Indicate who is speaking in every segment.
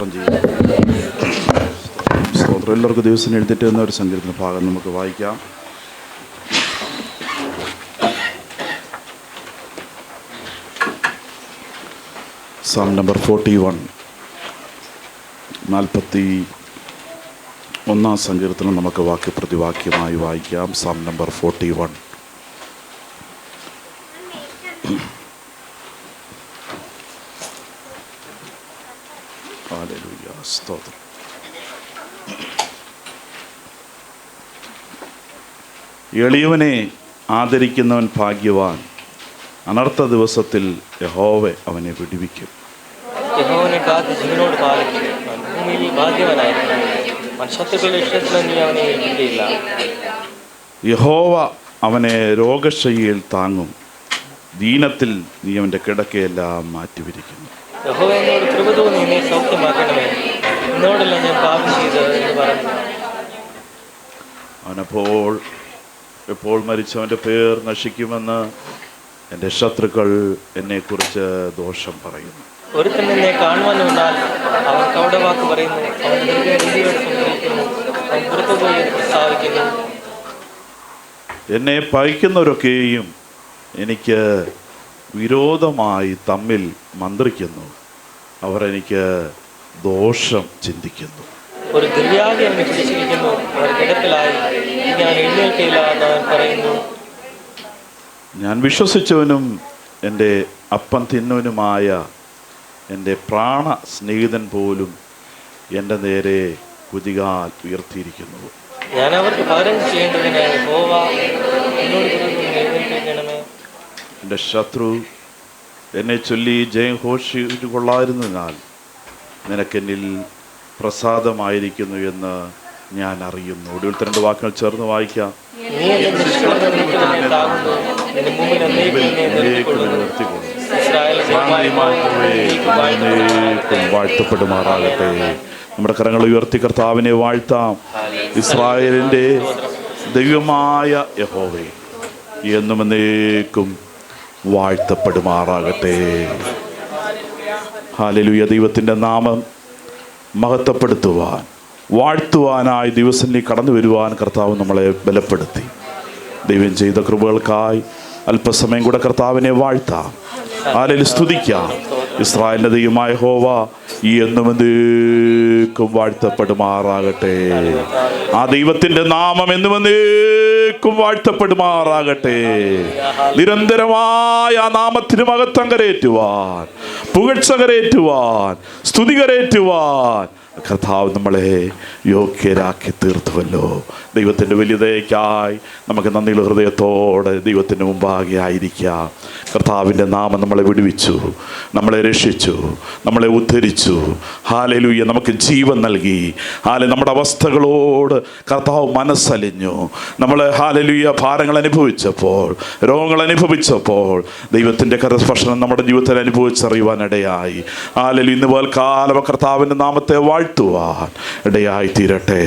Speaker 1: സ്തോത്രം ചെയ്യുന്നു. സ്തോത്രം. എല്ലാവർക്കും ദിവസം എഴുതിട്ട് എന്ന ഒരു സങ്കീർത്തന ഭാഗം നമുക്ക് വായിക്കാം. സാം നമ്പർ 41, 41 സങ്കീർത്തനം നമുക്ക് വാക്യപ്രതിവാക്യമായി വായിക്കാം. Psalm number 41. ഹല്ലേലൂയ, സ്തോത്രം. എളിയവനെ ആദരിക്കുന്നവൻ ഭാഗ്യവാൻ, അനർത്ഥ ദിവസത്തിൽ യഹോവ അവനെ വിടുവിക്കും.
Speaker 2: യഹോവനെ കാത്ത് ജീവനോട് പാലിക്കും, ഭൂമിയിൽ ഭാഗ്യവാനായിരിക്കും. ശത്രുക്കളുടെ ഇഷ്ടത്തിൽ നീ അവനെ ഏൽപ്പിക്കുകയില്ല.
Speaker 1: യഹോവ അവനെ രോഗശയ്യയിൽ താങ്ങും, ദീനത്തിൽ നീ അവൻ്റെ കിടക്കയെല്ലാം മാറ്റിവിരിക്കുന്നു.
Speaker 2: യഹോവ എന്നോട് കൃപ തോന്നി എന്നെ സൗഖ്യമാക്കണമേ, എന്നോടല്ല ഞാൻ പാപം ചെയ്തത് എന്ന് പറഞ്ഞു.
Speaker 1: അവനപ്പോൾ എപ്പോൾ മരിച്ചവൻ്റെ പേർ നശിക്കുമെന്ന് എൻ്റെ ശത്രുക്കൾ എന്നെക്കുറിച്ച് ദോഷം പറയുന്നു.
Speaker 2: ഒരുത്തൻ എന്നെ കാണുവാൻ വന്നാൽ അവൻ കൗടവാക്ക് പറയുന്നു, അവൻ നീതിയോട് സംസാരിക്കുന്നു, അവൻ പുറത്തു പോയി പ്രസ്താവിക്കുന്നു.
Speaker 1: എന്നെ പഴിക്കുന്നവരൊക്കെയും എനിക്ക് വിരോധമായി തമ്മിൽ മന്ത്രിക്കുന്നു, അവർ എനിക്ക് ദോഷം ചിന്തിക്കുന്നു.
Speaker 2: ഒരു ദുര്യാഗി എന്നെ പിടിച്ചിരിക്കുന്നു, അവർ കിടപ്പിലായി, ഞാൻ എഴുന്നേൽക്കയില്ല എന്ന് അവൻ പറയുന്നു.
Speaker 1: ഞാൻ വിശ്വസിച്ചവനും എൻ്റെ അപ്പം തിന്നവനുമായ എൻ്റെ പ്രാണ സ്നേഹിതൻ പോലും എൻ്റെ നേരെ കുതികാൽ ഉയർത്തിയിരിക്കുന്നു.
Speaker 2: ഞാൻ അവർക്ക് പകരം ചെയ്യേണ്ടതിന് യഹോവ എന്നോട് എഴുന്നേൽപ്പിക്കണമേ.
Speaker 1: എൻ്റെ ശത്രു എന്നെ ചൊല്ലി ജയം ഘോഷിച്ചു കൊള്ളാതിരുന്നതിനാൽ നിനക്കെന്നിൽ പ്രസാദമായിരിക്കുന്നു എന്ന് ഞാൻ അറിയുന്നു. ഒടുവിൽ 2 വാക്കുകൾ ചേർന്ന് വായിക്കാം. വാഴ്ത്തപ്പെടുമാറാകട്ടെ. നമ്മുടെ കരങ്ങൾ ഉയർത്തി കർത്താവിനെ വാഴ്ത്താം. ഇസ്രായേലിൻ്റെ ദൈവമായ യഹോവേ എന്നും എന്നേക്കും വാഴ്ത്തപ്പെടുമാറാകട്ടെ. ഹല്ലേലൂയ. ദൈവത്തിൻ്റെ നാമം മഹത്വപ്പെടുത്തുവാൻ, വാഴ്ത്തുവാനായി ദിവസത്തിൽ കടന്നു വരുവാൻ കർത്താവ് നമ്മളെ ബലപ്പെടുത്തി. ദൈവം ചെയ്ത കൃപകൾക്കായി അല്പസമയം കൂടെ കർത്താവിനെ വാഴ്ത്താം, ഹല്ലേലൂയ, സ്തുതിക്കാം. ഇസ്രായേലിൻ്റെ ദൈവമായ യഹോവ എന്നും എന്നേക്കും വാഴ്ത്തപ്പെടുമാറാകട്ടെ. ആ ദൈവത്തിൻ്റെ നാമം എന്നും എന്നേക്കും വാഴ്ത്തപ്പെടുമാറാകട്ടെ. നിരന്തരമായ ആ നാമത്തിന് മഹത്വം കരേറ്റുവാൻ, പുകഴ്ച കരേറ്റുവാൻ, സ്തുതി കരേറ്റുവാൻ കർത്താവ് നമ്മളെ യോഗ്യരാക്കി തീർത്തുവല്ലോ. ദൈവത്തിൻ്റെ വലിയ ദയയ്ക്കായി നമുക്ക് നന്ദിയുള്ള ഹൃദയത്തോടെ ദൈവത്തിൻ്റെ മുമ്പാകെ ആയിരിക്കാം. കർത്താവിൻ്റെ നാമം നമ്മളെ വിടുവിച്ചു, നമ്മളെ രക്ഷിച്ചു, നമ്മളെ ഉദ്ധരിച്ചു. ഹല്ലേലൂയ. നമുക്ക് ജീവൻ നൽകി. നമ്മുടെ അവസ്ഥകളോട് കർത്താവ് മനസ്സലിഞ്ഞു. നമ്മൾ ഹല്ലേലൂയ ഭാരങ്ങൾ അനുഭവിച്ചപ്പോൾ, രോഗങ്ങൾ അനുഭവിച്ചപ്പോൾ ദൈവത്തിൻ്റെ കരസ്പർശനം നമ്മുടെ ജീവിതത്തിൽ അനുഭവിച്ചറിയുവാനിടയായി. ഹല്ലേലൂയ. ഇന്ന് പകൽക്കാലം കർത്താവിൻ്റെ നാമത്തെ വാഴ്ത്തുവാൻ ഇടയായി തീരട്ടെ.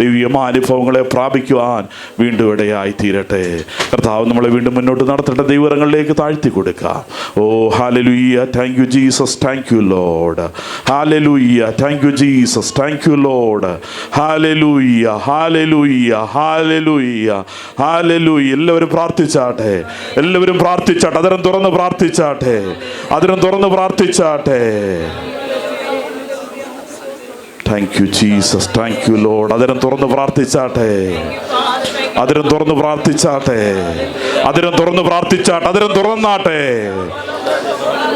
Speaker 1: ദൈവീയമായ അനുഭവങ്ങളെ പ്രാപിക്കുവാൻ വീണ്ടും ഇടയായി തീരട്ടെ. കർത്താവ് നമ്മളെ വീണ്ടും മുന്നോട്ട് നടത്തേണ്ട ദൈവങ്ങളിലേക്ക് താഴ്ത്തി കൊടുക്കാം. Oh hallelujah. Thank you Jesus, thank you Lord. Hallelujah. Thank you Jesus, thank you Lord. Hallelujah, hallelujah, hallelujah, hallelujah. എല്ലാവരും പ്രാർത്ഥിച്ചാട്ടെ, എല്ലാവരും പ്രാർത്ഥിച്ചാട്ടെ. അതിരം തുറന്ന് പ്രാർത്ഥിച്ചാട്ടെ, അതിരം തുറന്ന് പ്രാർത്ഥിച്ചാട്ടെ. Thank you Jesus, thank you Lord. അതിരം തുറന്ന് പ്രാർത്ഥിച്ചാട്ടെ, അതിരം തുറന്ന് പ്രാർത്ഥിച്ചാട്ടെ, അതിരം തുറന്ന് പ്രാർത്ഥിച്ചാട്ടെ. അതിരം തുറന്നാട്ടെ.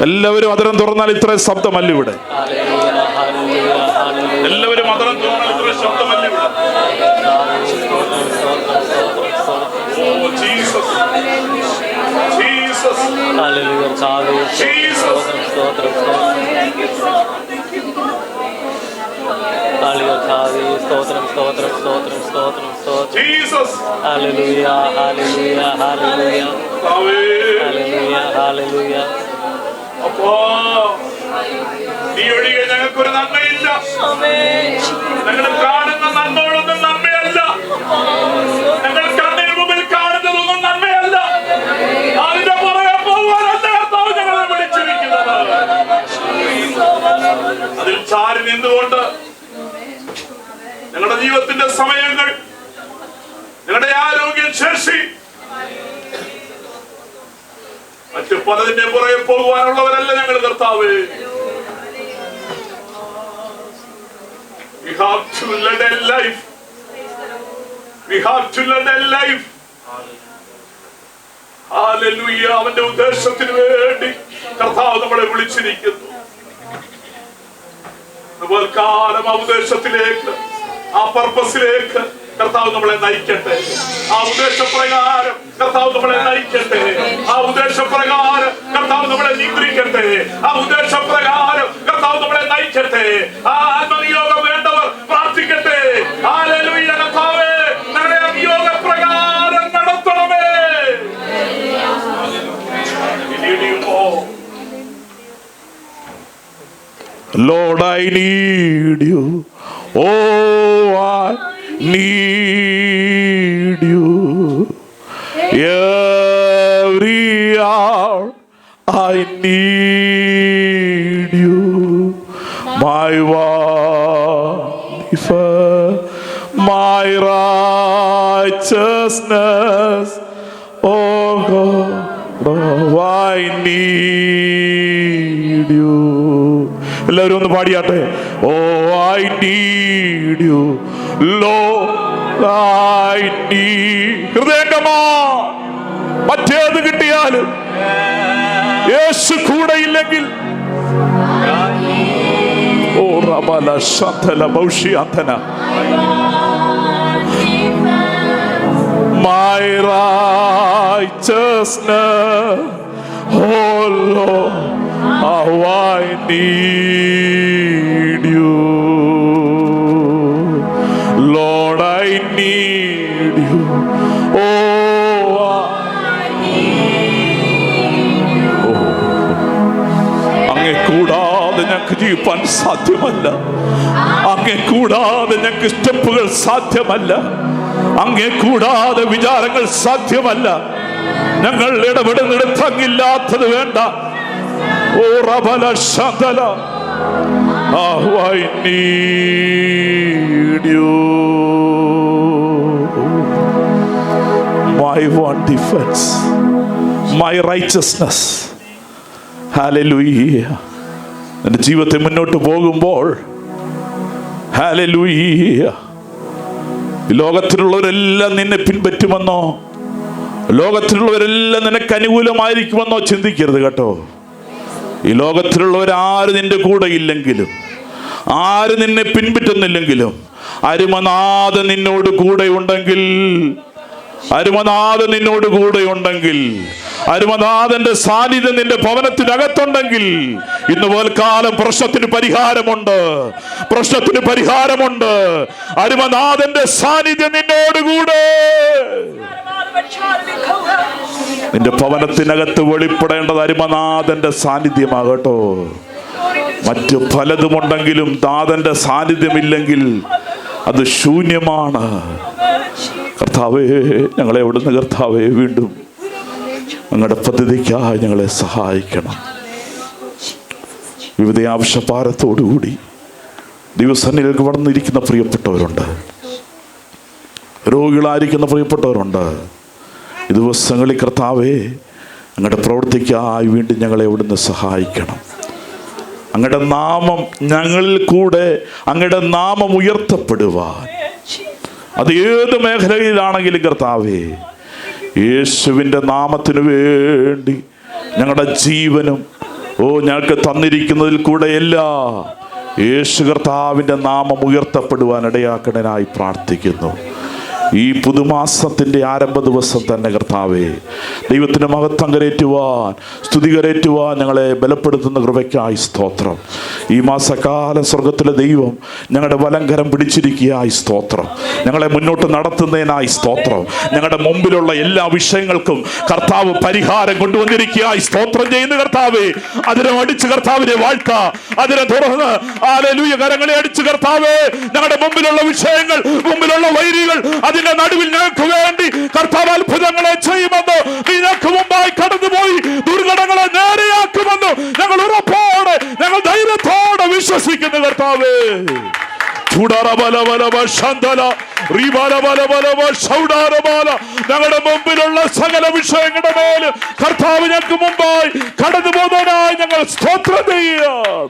Speaker 1: എല്ലാവരും അതിരം തുറന്നാൽ ഇത്രയും ശബ്ദമല്ല ഇവിടെ. എല്ലാവരും അതിരം തുറന്നാൽ ഇത്രയും ശബ്ദമല്ല ഇവിടെ. Jesus, Jesus,
Speaker 2: hallelujah.
Speaker 1: ജീസസ്.
Speaker 2: സ്തോത്രം, സ്തോത്രം, സ്തോത്രം, സ്തോത്രം, സ്തോത്രം, സ്തോത്രം.
Speaker 1: Jesus.
Speaker 2: Hallelujah, hallelujah, hallelujah, hallelujah, hallelujah.
Speaker 1: അപ്പോ നീ ഒഴികെ ഞങ്ങൾക്കൊരു നന്മയില്ല. ഞങ്ങൾ കാണുന്ന നന്മകളൊന്നും നന്മയല്ല. ഞങ്ങൾ കണ്ണിന് മുമ്പിൽ കാണുന്നതൊന്നും നന്മയല്ല. അതിന്റെ പുറകെ പോകാനല്ല ഞങ്ങളെ വിളിച്ചിരിക്കുന്നത്. അതിൽ ചാരി നിന്നു അതുകൊണ്ട് ഞങ്ങളുടെ ജീവിതത്തിന്റെ സമയങ്ങൾ, ഞങ്ങളുടെ ആരോഗ്യ ശേഷി, മറ്റു പലതിന്റെ പുറകെ പോകുവാനുള്ളവരല്ല ഞങ്ങൾ കർത്താവേ. We have to lead a life. We have to lead a life. Hallelujah. അവന്റെ ഉദ്ദേശത്തിന് വേണ്ടി കർത്താവ് നമ്മളെ വിളിച്ചിരിക്കുന്നു. കാലം ആ ഉദ്ദേശത്തിലേക്ക്, ആ പർപ്പസിലേക്ക് കർത്താവ് നമ്മളെ നയിക്കട്ടെ. ആ ഉദ്ദേശപ്രകാരം കർത്താവ് നമ്മളെ നയിക്കട്ടെ. ആ ഉദ്ദേശപ്രകാരം കർത്താവ് നമ്മളെ നിയന്ത്രിക്കട്ടെ. ആ ഉദ്ദേശപ്രകാരം കർത്താവ് നമ്മളെ നയിക്കട്ടെ. ആ ആത്മനിയോഗം വേണ്ടവർ പ്രാർത്ഥിക്കട്ടെ. ഹല്ലേലൂയ. കർത്താവേ, ഞങ്ങളെ നിയോഗപ്രകാരം നടത്തണമേ. Lord, I need you. Oh, I need you. Every hour I need you. My wife, my righteousness. Oh God, oh, I need you. എല്ലാവരും ഒന്ന് പാടിയാട്ടെ. Oh I need you Lord, I need. ഹൃദയംഗമാ മറ്റേത് കിട്ടിയാലും യേശു കൂടെയില്ലെങ്കിൽ ഓ റബല ശതല ബൗഷിയാതന my righteousness. Oh Lord, how I need you. Lord, I need you. Oh, I need you. അങ്ങേ കൂടാതെ ഞങ്ങൾക്ക് ജീവിക്കാൻ സാധ്യമല്ല. അങ്ങേ കൂടാതെ ഞങ്ങൾക്ക് സ്റ്റെപ്പുകൾ സാധ്യമല്ല. അങ്ങേ കൂടാതെ വിചാരങ്ങൾ സാധ്യമല്ല. ഞങ്ങൾ ഇടപെടുന്നിടത്ത് അങ്ങില്ലാത്തത് വേണ്ട. ഓ റബല ശതല, oh I need you. My one defense, my righteousness. Hallelujah. എൻ്റെ ജീവിതത്തെ മുന്നോട്ട് പോകുമ്പോൾ hallelujah, ലോകത്തിലുള്ളവരെല്ലാം നിന്നെ പിൻപറ്റുമെന്നോ ലോകത്തിലുള്ളവരെല്ലാം നിനക്ക് അനുകൂലമായിരിക്കുമെന്നോ ചിന്തിക്കരുത് കേട്ടോ. ഈ ലോകത്തിലുള്ളവരാര് നിന്റെ കൂടെ ഇല്ലെങ്കിലും, ആര് നിന്നെ പിൻപറ്റുന്നില്ലെങ്കിലും, അരുമനാഥൻ നിന്നോട് കൂടെ ഉണ്ടെങ്കിൽ, അരുമനാഥൻ നിന്നോട് കൂടെ ഉണ്ടെങ്കിൽ, അരുമനാഥന്റെ സാന്നിധ്യം നിന്റെ ഭവനത്തിനകത്തുണ്ടെങ്കിൽ, ഇന്ന് പോൽക്കാലം പ്രശ്നത്തിന് പരിഹാരമുണ്ട്. പ്രശ്നത്തിന് പരിഹാരമുണ്ട്. അരുമനാഥന്റെ സാന്നിധ്യം നിന്നോടുകൂടെ. നിന്റെ ഭവനത്തിനകത്ത് വെളിപ്പെടേണ്ടത് അരുമനാഥന്റെ സാന്നിധ്യമാകട്ടോ. മറ്റു പലതുമുണ്ടെങ്കിലും നാഥന്റെ സാന്നിധ്യമില്ലെങ്കിൽ അത് ശൂന്യമാണ്. കർത്താവേ, ഞങ്ങളെ എവിടുന്ന് കർത്താവേ വീണ്ടും ഞങ്ങളുടെ പദ്ധതിക്കായി ഞങ്ങളെ സഹായിക്കണം. വിവിധ ആവശ്യഭാരത്തോടുകൂടി ദിവസങ്ങളിലേക്ക് വളർന്നിരിക്കുന്ന പ്രിയപ്പെട്ടവരുണ്ട്, രോഗികളായിരിക്കുന്ന പ്രിയപ്പെട്ടവരുണ്ട്. ഈ ദിവസങ്ങളിൽ കർത്താവേ, അങ്ങയുടെ പ്രവൃത്തിക്കായി വീണ്ടും ഞങ്ങളെ എവിടുന്ന് സഹായിക്കണം. അങ്ങയുടെ നാമം ഞങ്ങളിൽ കൂടെ, അങ്ങയുടെ നാമം ഉയർത്തപ്പെടുവാൻ, അത് ഏത് മേഖലയിലാണെങ്കിലും കർത്താവേ, യേശുവിൻ്റെ നാമത്തിനു വേണ്ടി ഞങ്ങളുടെ ജീവനും ഞങ്ങൾക്ക് തന്നിരിക്കുന്നതിൽ കൂടെ എല്ലാം യേശു കർത്താവിൻ്റെ നാമം ഉയർത്തപ്പെടുവാൻ ഇടയാക്കണനായി പ്രാർത്ഥിക്കുന്നു. ഈ പുതുമാസത്തിൻ്റെ ആരംഭ ദിവസം തന്നെ കർത്താവേ, ദൈവത്തിൻ്റെ മഹത്വം കരേറ്റുവാൻ, സ്തുതി കരേറ്റുവാൻ ഞങ്ങളെ ബലപ്പെടുത്തുന്ന കൃപയ്ക്കായി സ്തോത്രം. ഈ മാസക്കാലം സ്വർഗത്തിലെ ദൈവം ഞങ്ങളുടെ വലങ്കരം പിടിച്ചിരിക്കുകയായി സ്തോത്രം. ഞങ്ങളെ മുന്നോട്ട് നടത്തുന്നതിനായി സ്തോത്രം. ഞങ്ങളുടെ മുമ്പിലുള്ള എല്ലാ വിഷയങ്ങൾക്കും കർത്താവ് പരിഹാരം കൊണ്ടുവന്നിരിക്കുകയായി സ്തോത്രം ചെയ്യുന്ന കർത്താവേ, അതിനെ അടിച്ച് കർത്താവിനെ വാഴ്ത്ത, അതിനെ തുറന്ന് ഹല്ലേലൂയ കരങ്ങളെ അടിച്ച് കർത്താവേ, ഞങ്ങളുടെ മുമ്പിലുള്ള വിഷയങ്ങൾ, മുമ്പിലുള്ള വൈരികൾ, അതിന്റെ നടുവിൽ ഞങ്ങൾക്ക് വേണ്ടി കർത്താവ് അത്ഭുതങ്ങളെ ചെയ്യുമെന്ന്, നിനക്ക് മുമ്പായി കടന്നുപോയി ദുർഘടങ്ങളെ നേരെയാക്കുമെന്ന് ഞങ്ങൾ ഉറപ്പോടെ, ഞങ്ങൾ ധൈര്യത്തോടെ, വിശ്വാസത്തോടെ വിശ്വസിക്കുന്ന കർത്താവേ. ഞങ്ങളുടെ മുമ്പിലുള്ള സകല വിഷയങ്ങളുടെ മേൽ കർത്താവ് ഞങ്ങൾക്ക് മുമ്പായി കടന്നു പോകുന്നതിനായി ഞങ്ങൾ സ്തോത്രം ചെയ്യുകയാണ്.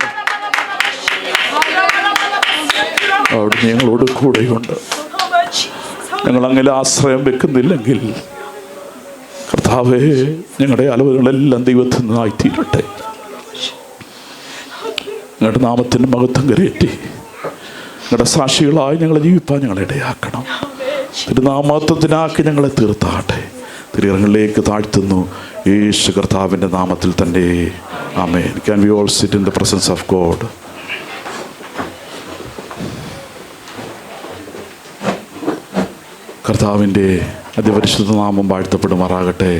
Speaker 1: അവിടെ ഞങ്ങളോട് കൂടെയുണ്ട്. ഞങ്ങൾ അങ്ങനെ ആശ്രയം വെക്കുന്നില്ലെങ്കിൽ കർത്താവേ, ഞങ്ങളുടെ അലവുകളെല്ലാം ദൈവത്തിൽ നിന്നായി തീരട്ടെ. ഞങ്ങളുടെ നാമത്തിന് മഹത്വം കരയറ്റി ഞങ്ങളുടെ സാക്ഷികളായി ഞങ്ങളെ ജീവിപ്പാൻ ഞങ്ങളെ ഇടയാക്കണം. തിരുനാമത്വത്തിനാക്കി ഞങ്ങളെ തീർത്താട്ടെ. തിരുകരങ്ങളിലേക്ക് താഴ്ത്തുന്നു യേശു കർത്താവിൻ്റെ നാമത്തിൽ തന്നെ. ആമേൻ. Can we all sit in the presence of God? കർത്താവിൻ്റെ അതിപരിശുദ്ധ നാമം വാഴ്ത്തപ്പെടുമാറാകട്ടെ.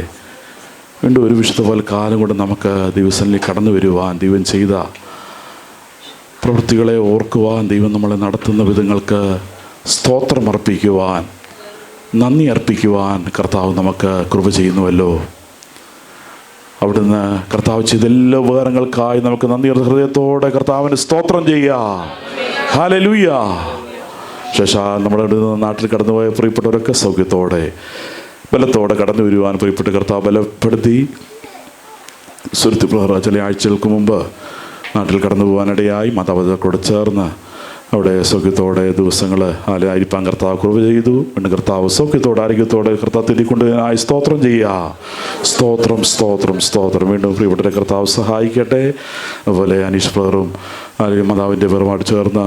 Speaker 1: വീണ്ടും ഒരു വിശുദ്ധ പോലെ കാലം കൊണ്ട് നമുക്ക് ദിവസങ്ങളിൽ കടന്നു വരുവാൻ, ദൈവം ചെയ്ത പ്രവൃത്തികളെ ഓർക്കുവാൻ, ദൈവം നമ്മളെ നടത്തുന്ന വിധങ്ങൾക്ക് സ്തോത്രം അർപ്പിക്കുവാൻ, നന്ദി അർപ്പിക്കുവാൻ കർത്താവ് നമുക്ക് കൃപ ചെയ്യുന്നുവല്ലോ. അവിടുന്ന് കർത്താവ് ചെയ്ത എല്ലാ ഉപകാരങ്ങൾക്കായി നമുക്ക് നന്ദി ഹൃദയത്തോടെ കർത്താവിന് സ്തോത്രം ചെയ്യാം. ഹല്ലേലൂയ. ശേഷം നമ്മുടെ നാട്ടിൽ കടന്നുപോയ പ്രിയപ്പെട്ടവരൊക്കെ സൗഖ്യത്തോടെ ബലത്തോടെ കടന്നു വരുവാൻ പ്രിയപ്പെട്ട കർത്താവ് ബലപ്പെടുത്തി. സുരത്തി ചില ആഴ്ചകൾക്ക് മുമ്പ് നാട്ടിൽ കടന്നു പോകാനിടയായി മാതാപിതാക്കളോട് ചേർന്ന് അവിടെ സൗഖ്യത്തോടെ ദിവസങ്ങൾ ആയിരിക്കാൻ കർത്താവ് കൃപ ചെയ്തു. വീണ്ടും കർത്താവ് സൗഖ്യത്തോടെ ആരോഗ്യത്തോടെ കർത്താവ് തിരിക്കൊണ്ടതിനായി സ്തോത്രം ചെയ്യുക. സ്തോത്രം സ്തോത്രം സ്തോത്രം. വീണ്ടും പ്രിയപ്പെട്ട കർത്താവ് സഹായിക്കട്ടെ. അതുപോലെ അനീഷ് ബ്രദറും മാതാവിൻ്റെ പേരുമായിട്ട് ചേർന്ന്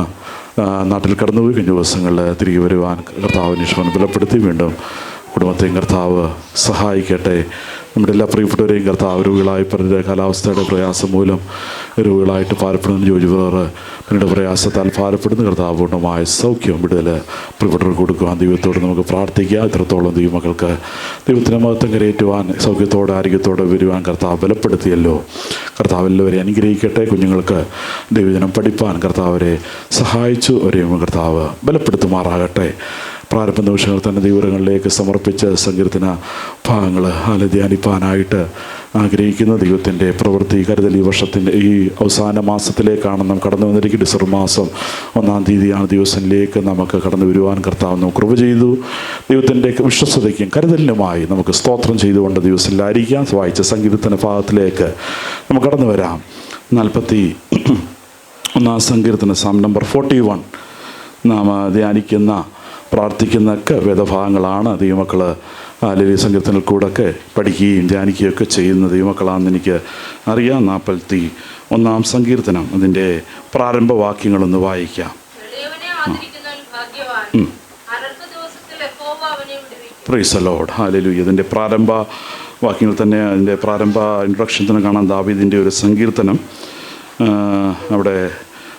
Speaker 1: നാട്ടിൽ കടന്നുപോയി കഴിഞ്ഞ ദിവസങ്ങളിൽ തിരികെ വരുവാൻ കർത്താവ് അനീഷ്മൻ ബലപ്പെടുത്തി. വീണ്ടും കുടുംബത്തെയും കർത്താവ് സഹായിക്കട്ടെ. നമ്മുടെ എല്ലാ പ്രിയപ്പെട്ടവരെയും കർത്താവ് രോഗികളായി പറഞ്ഞ കാലാവസ്ഥയുടെ പ്രയാസം മൂലം രോഗികളായിട്ട് ഭാരപ്പെടുന്ന ജോജി ബ്രദർ പിന്നീട് പ്രയാസത്താൽ ഭാരപ്പെടുന്ന കർത്താവ് പൂർണ്ണമായ സൗഖ്യം വിടുതൽ പ്രിയപ്പെട്ടവർക്ക് കൊടുക്കുവാൻ ദൈവത്തോട് നമുക്ക് പ്രാർത്ഥിക്കാം. ഇത്രത്തോളം ദൈവമക്കൾക്ക് ദൈവത്തിൻ്റെ മഹത്വം കരയേറ്റുവാൻ സൗഖ്യത്തോടെ ആരോഗ്യത്തോടെ വരുവാൻ കർത്താവ് ബലപ്പെടുത്തിയല്ലോ. കർത്താവ് എല്ലാവരെയും അനുഗ്രഹിക്കട്ടെ. കുഞ്ഞുങ്ങൾക്ക് ദൈവജനം പഠിപ്പാൻ കർത്താവരെ സഹായിച്ചു. അവരെയും കർത്താവ് ബലപ്പെടുത്തുമാറാകട്ടെ. പ്രാരംഭ നിമിഷങ്ങൾ തന്നെ ദൈവങ്ങളിലേക്ക് സമർപ്പിച്ച് സങ്കീർത്തന ഭാഗങ്ങൾ ധ്യാനിപ്പാനായിട്ട് ആഗ്രഹിക്കുന്ന ദൈവത്തിൻ്റെ പ്രവൃത്തി കരുതൽ ഈ വർഷത്തിൻ്റെ ഈ അവസാന മാസത്തിലേക്കാണ് നാം കടന്നു വന്നിരിക്കും. ഡിസംബർ മാസം 1-ാം തീയതിയാണ് ദിവസത്തിലേക്ക് നമുക്ക് കടന്നു വരുവാൻ കർത്താവ് നമുക്ക് കൃപ ചെയ്തു. ദൈവത്തിൻ്റെ വിശ്വസ്തതയ്ക്കും കരുതലിനുമായി നമുക്ക് സ്തോത്രം ചെയ്തുകൊണ്ട് ദിവസത്തിലായിരിക്കാം. വായിച്ച സങ്കീർത്തന ഭാഗത്തിലേക്ക് നമുക്ക് കടന്നു വരാം. 41-ാം സങ്കീർത്തന സാം നമ്പർ 41 നാം ധ്യാനിക്കുന്ന പ്രാർത്ഥിക്കുന്നൊക്കെ വേദഭാഗങ്ങളാണ്. ദൈവമക്കൾ ലലിത സങ്കീർത്തനത്തിൽ കൂടെയൊക്കെ പഠിക്കുകയും ധ്യാനിക്കുകയൊക്കെ ചെയ്യുന്ന ദൈവമക്കളാണെന്ന് എനിക്ക് അറിയാം. 41-ാം സങ്കീർത്തനം അതിൻ്റെ പ്രാരംഭ വാക്യങ്ങളൊന്ന് വായിക്കാം. Praise the Lord. ഹല്ലേലൂയ. ഇതിൻ്റെ പ്രാരംഭ വാക്യങ്ങൾ തന്നെ അതിൻ്റെ പ്രാരംഭ ഇൻട്രൊഡക്ഷൻ തന്നെ കാണാം. ദാവീദിൻ്റെ ഒരു സങ്കീർത്തനം. അവിടെ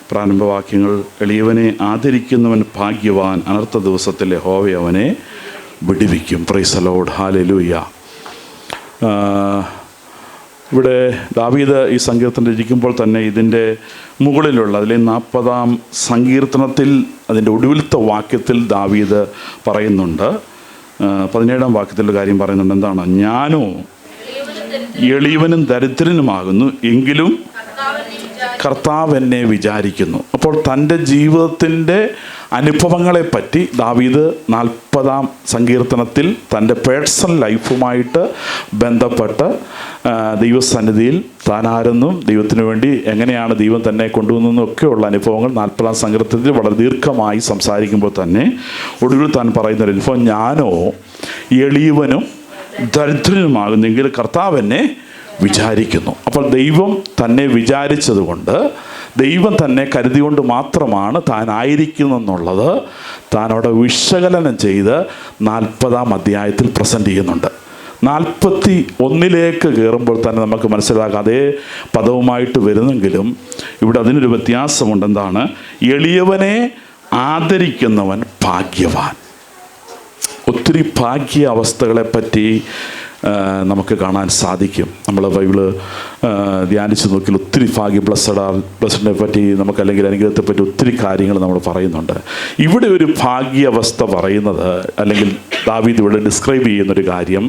Speaker 1: പ്രാരംഭവാക്യങ്ങൾ: എളിയവനെ ആദരിക്കുന്നവൻ ഭാഗ്യവാൻ, അനർത്ഥ ദിവസത്തിൽ യഹോവ അവനെ വിടുവിക്കും. Praise the Lord. ഹല്ലേലൂയ. ഇവിടെ ദാവീദ് ഈ സങ്കീർത്തനം ഇരിക്കുമ്പോൾ തന്നെ ഇതിൻ്റെ മുകളിലുള്ള അതിലെ 40-ാം സങ്കീർത്തനത്തിൽ അതിൻ്റെ ഒടുവിലത്തെ വാക്യത്തിൽ ദാവീദ് പറയുന്നുണ്ട്. 17-ാം വാക്യത്തിലുള്ള കാര്യം പറയുന്നുണ്ട്. എന്താണ്? ഞാനോ എളിയവനും ദരിദ്രനുമാകുന്നു, എങ്കിലും കർത്താവ് എന്നെ വിചാരിക്കുന്നു. അപ്പോൾ തൻ്റെ ജീവിതത്തിൻ്റെ അനുഭവങ്ങളെപ്പറ്റി ദാവീദ് 40-ാം സങ്കീർത്തനത്തിൽ തൻ്റെ പേഴ്സണൽ ലൈഫുമായിട്ട് ബന്ധപ്പെട്ട് ദൈവസന്നിധിയിൽ താനാരെന്നും ദൈവത്തിന് വേണ്ടി എങ്ങനെയാണ് ദൈവം തന്നെ കൊണ്ടുവന്നെന്നും ഒക്കെയുള്ള അനുഭവങ്ങൾ 40-ാം സങ്കീർത്തനത്തിൽ വളരെ ദീർഘമായി സംസാരിക്കുമ്പോൾ തന്നെ ഒടുവിൽ താൻ പറയുന്നൊരു അനുഭവം: ഞാനോ എളിയവനും ദരിദ്രനുമാകുന്നെങ്കിൽ കർത്താവ് എന്നെ വിചാരിക്കുന്നു. അപ്പോൾ ദൈവം തന്നെ വിചാരിച്ചതുകൊണ്ട്, ദൈവം തന്നെ കരുതികൊണ്ട് മാത്രമാണ് താൻ ആയിരിക്കുന്നെന്നുള്ളത് താൻ അവിടെ വിശകലനം ചെയ്ത് 40-ാം അധ്യായത്തിൽ പ്രസൻറ്റ് ചെയ്യുന്നുണ്ട്. 41-ലേക്ക് കയറുമ്പോൾ തന്നെ നമുക്ക് മനസ്സിലാക്കാം അതേ പദവുമായിട്ട് വരുന്നെങ്കിലും ഇവിടെ അതിനൊരു വ്യത്യാസമുണ്ട്. എന്താണ്? എളിയവനെ ആദരിക്കുന്നവൻ ഭാഗ്യവാൻ. ഒത്തിരി ഭാഗ്യ അവസ്ഥകളെപ്പറ്റി നമുക്ക് കാണാൻ സാധിക്കും. നമ്മൾ ബൈബിള് ധ്യാനിച്ച് നോക്കിയാൽ ഒത്തിരി ബ്ലസ്സഡിനെ പറ്റി നമുക്ക് അല്ലെങ്കിൽ അനുഗ്രഹത്തെപ്പറ്റി ഒത്തിരി കാര്യങ്ങൾ നമ്മൾ പറയുന്നുണ്ട്. ഇവിടെ ഒരു ഭാഗ്യാവസ്ഥ പറയുന്നത്, അല്ലെങ്കിൽ ദാവീദ് ഇവിടെ ഡിസ്ക്രൈബ് ചെയ്യുന്നൊരു കാര്യം,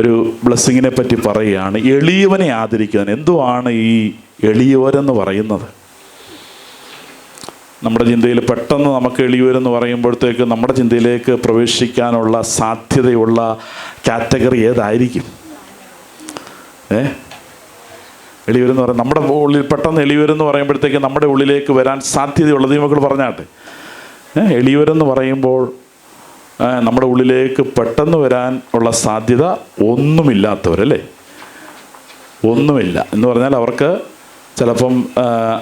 Speaker 1: ഒരു ബ്ലെസ്സിങ്ങിനെ പറ്റി പറയുകയാണ്. എളിയവനെ ആദരിക്കുന്നതിന് എന്തുവാണ് ഈ എളിയവരെന്ന് പറയുന്നത്? നമ്മുടെ ചിന്തയിൽ പെട്ടെന്ന് നമുക്ക് എളിയവരെന്ന് പറയുമ്പോഴത്തേക്ക് നമ്മുടെ ചിന്തയിലേക്ക് പ്രവേശിക്കാനുള്ള സാധ്യതയുള്ള കാറ്റഗറി ഏതായിരിക്കും? എളിയവരെന്ന് പറയും, നമ്മുടെ ഉള്ളിൽ പെട്ടെന്ന് എളിയവരെന്ന് പറയുമ്പോഴത്തേക്ക് നമ്മുടെ ഉള്ളിലേക്ക് വരാൻ സാധ്യതയുള്ളത് മക്കൾ പറഞ്ഞാട്ടെ. എളിയവരെന്ന് പറയുമ്പോൾ നമ്മുടെ ഉള്ളിലേക്ക് പെട്ടെന്ന് വരാൻ ഉള്ള സാധ്യത ഒന്നുമില്ലാത്തവരല്ലേ? ഒന്നുമില്ല എന്ന് പറഞ്ഞാൽ അവർക്ക് ചിലപ്പം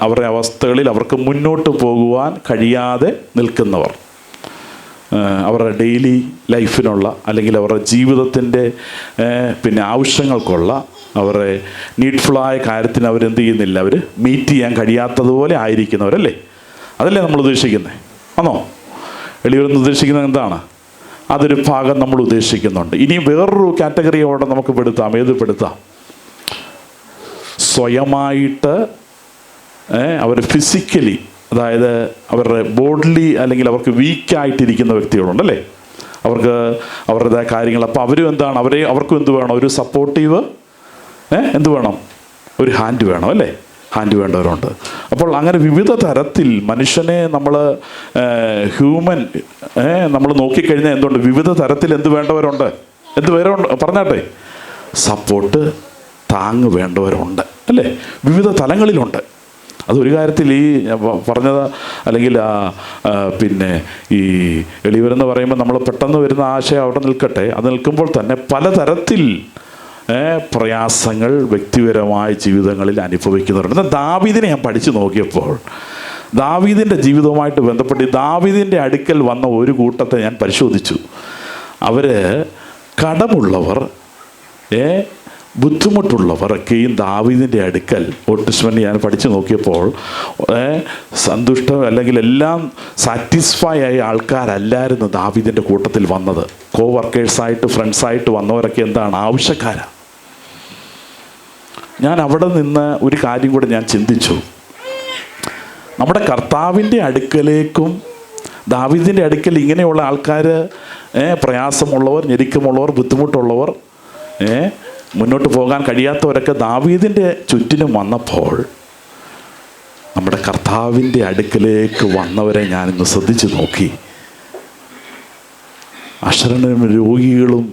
Speaker 1: അവരുടെ അവസ്ഥകളിൽ അവർക്ക് മുന്നോട്ട് പോകുവാൻ കഴിയാതെ നിൽക്കുന്നവർ, അവരുടെ ഡെയിലി ലൈഫിനുള്ള അല്ലെങ്കിൽ അവരുടെ ജീവിതത്തിൻ്റെ പിന്നെ ആവശ്യങ്ങൾക്കുള്ള അവരുടെ നീഡ്ഫുള്ളായ കാര്യത്തിന് അവരെന്ത് ചെയ്യുന്നില്ല, അവർ മീറ്റ് ചെയ്യാൻ കഴിയാത്തതുപോലെ ആയിരിക്കുന്നവരല്ലേ? അതല്ലേ നമ്മൾ ഉദ്ദേശിക്കുന്നത്? ആണോ? എളിയവരെന്ന് ഉദ്ദേശിക്കുന്നത് എന്താണ്? അതൊരു ഭാഗം നമ്മൾ ഉദ്ദേശിക്കുന്നുണ്ട്. ഇനി വേറൊരു കാറ്റഗറിയോടെ നമുക്ക് പെടുത്താം. ഏത് പെടുത്താം? സ്വയമായിട്ട് അവർ ഫിസിക്കലി, അതായത് അവരുടെ ബോഡിലി അല്ലെങ്കിൽ അവർക്ക് വീക്കായിട്ടിരിക്കുന്ന വ്യക്തികളുണ്ടല്ലേ? അവർക്ക് അവരുടേതായ കാര്യങ്ങൾ. അപ്പോൾ അവരും എന്താണ്, അവർക്കും എന്ത് വേണം? ഒരു സപ്പോർട്ടീവ് എന്ത് വേണം? ഒരു ഹാൻഡ് വേണം അല്ലേ? ഹാൻഡ് വേണ്ടവരുണ്ട്. അപ്പോൾ അങ്ങനെ വിവിധ തരത്തിൽ മനുഷ്യനെ നമ്മൾ ഹ്യൂമൻ നമ്മൾ നോക്കിക്കഴിഞ്ഞാൽ എന്തുണ്ട്? വിവിധ തരത്തിൽ എന്ത് വേണ്ടവരുണ്ട്? എന്ത് വേറുണ്ട് പറഞ്ഞാട്ടെ? സപ്പോർട്ട്, താങ്ങ് വേണ്ടവരുണ്ട് അല്ലേ? വിവിധ തലങ്ങളിലുണ്ട്. അതൊരു കാര്യത്തിൽ ഈ പറഞ്ഞത് അല്ലെങ്കിൽ പിന്നെ ഈ എളിയവരെന്ന് പറയുമ്പോൾ നമ്മൾ പെട്ടെന്ന് വരുന്ന ആശയം അവിടെ നിൽക്കട്ടെ. അത് നിൽക്കുമ്പോൾ തന്നെ പലതരത്തിൽ പ്രയാസങ്ങൾ വ്യക്തിപരമായ ജീവിതങ്ങളിൽ അനുഭവിക്കുന്നവരുണ്ട്. എന്നാൽ ദാവീദിനെ ഞാൻ പഠിച്ചു നോക്കിയപ്പോൾ ദാവീദിൻ്റെ ജീവിതവുമായിട്ട് ബന്ധപ്പെട്ട് ദാവീദിൻ്റെ അടുക്കൽ വന്ന ഒരു കൂട്ടത്തെ ഞാൻ പരിശോധിച്ചു. അവർ കടമുള്ളവർ, ബുദ്ധിമുട്ടുള്ളവരൊക്കെയും ദാവീദിൻ്റെ അടുക്കൽ ഓട്ടിസ്മൻ ഞാൻ പഠിച്ചു നോക്കിയപ്പോൾ സന്തുഷ്ടം അല്ലെങ്കിൽ എല്ലാം സാറ്റിസ്ഫൈ ആയ ആൾക്കാരല്ലായിരുന്നു ദാവീദിൻ്റെ കൂട്ടത്തിൽ വന്നത്. കോ വർക്കേഴ്സായിട്ട് ഫ്രണ്ട്സായിട്ട് വന്നവരൊക്കെ എന്താണ്? ആവശ്യക്കാരാണ്. ഞാൻ അവിടെ നിന്ന് ഒരു കാര്യം കൂടെ ഞാൻ ചിന്തിച്ചു. നമ്മുടെ കർത്താവിൻ്റെ അടുക്കലേക്കും ദാവീദിൻ്റെ അടുക്കൽ ഇങ്ങനെയുള്ള ആൾക്കാർ, പ്രയാസമുള്ളവർ, ഞെരുക്കമുള്ളവർ, ബുദ്ധിമുട്ടുള്ളവർ, മുന്നോട്ട് പോകാൻ കഴിയാത്തവരൊക്കെ ദാവീദിൻ്റെ ചുറ്റിനും വന്നപ്പോൾ നമ്മുടെ കർത്താവിൻ്റെ അടുക്കലേക്ക് വന്നവരെ ഞാനിന്ന് ശ്രദ്ധിച്ചു നോക്കി. അശരണരും രോഗികളും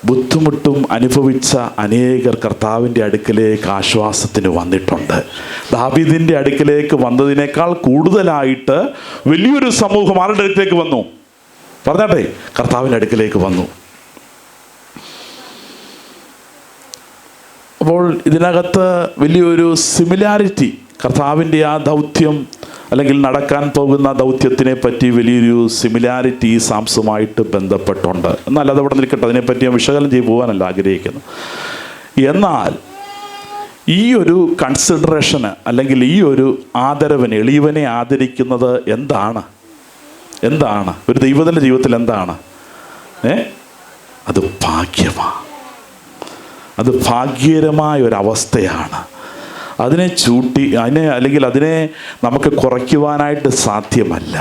Speaker 1: ബുദ്ധിമുട്ടും അനുഭവിച്ച അനേകർ കർത്താവിൻ്റെ അടുക്കലേക്ക് ആശ്വാസത്തിന് വന്നിട്ടുണ്ട്. ദാവീദിൻ്റെ അടുക്കലേക്ക് വന്നതിനേക്കാൾ കൂടുതലായിട്ട് വലിയൊരു സമൂഹം ആരുടെ അടുക്കലേക്ക് വന്നു? പറഞ്ഞാട്ടെ, കർത്താവിൻ്റെ അടുക്കലേക്ക് വന്നു. അപ്പോൾ ഇതിനകത്ത് വലിയൊരു സിമിലാരിറ്റി, കർത്താവിൻ്റെ ആ ദൗത്യം അല്ലെങ്കിൽ നടക്കാൻ പോകുന്ന ദൗത്യത്തിനെ പറ്റി വലിയൊരു സിമിലാരിറ്റി ഈ സാംസുമായിട്ട് ബന്ധപ്പെട്ടുണ്ട്. എന്നാൽ അതവിടെ നിൽക്കട്ടെ, അതിനെപ്പറ്റി ഞാൻ വിശകലനം ചെയ്ത് പോകാനല്ല ആഗ്രഹിക്കുന്നു. എന്നാൽ ഈ ഒരു കൺസിഡറേഷന് അല്ലെങ്കിൽ ഈ ഒരു ആദരവിന്, എളിയവനെ ആദരിക്കുന്നത് എന്താണ്? ഒരു ദൈവത്തിൻ്റെ ജീവിതത്തിൽ എന്താണ്? അത് ഭാഗ്യമാണ്. അത് ഭാഗ്യകരമായ ഒരവസ്ഥയാണ്. അതിനെ അല്ലെങ്കിൽ അതിനെ നമുക്ക് കുറയ്ക്കുവാനായിട്ട് സാധ്യമല്ല.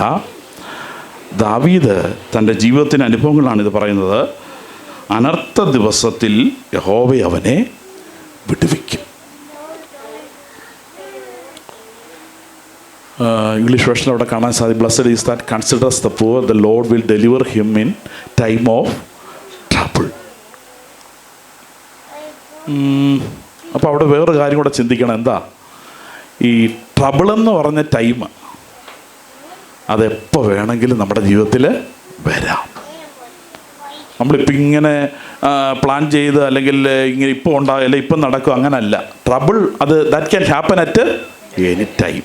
Speaker 1: ദാവീദ് തൻ്റെ ജീവിതത്തിൻ്റെ അനുഭവങ്ങളാണ് ഇത് പറയുന്നത്. അനർത്ഥ ദിവസത്തിൽ യഹോവ അവനെ വിടുവിക്കും. ഇംഗ്ലീഷ് വേർഷനിൽ അവിടെ കാണാൻ സാധിക്കും, blessed is that considers the poor, the Lord will deliver him in time of trouble. അപ്പോൾ അവിടെ വേറൊരു കാര്യം കൂടെ ചിന്തിക്കണം. എന്താ? ഈ ട്രബിളെന്ന് പറഞ്ഞ ടൈം അതെപ്പോൾ വേണമെങ്കിലും നമ്മുടെ ജീവിതത്തിൽ വരാം. നമ്മളിപ്പോൾ ഇങ്ങനെ പ്ലാൻ ചെയ്ത് അല്ലെങ്കിൽ ഇങ്ങനെ ഇപ്പോൾ ഉണ്ടാകും അല്ലെങ്കിൽ ഇപ്പം നടക്കും, അങ്ങനല്ല. ട്രബിൾ അത് that can happen at any time.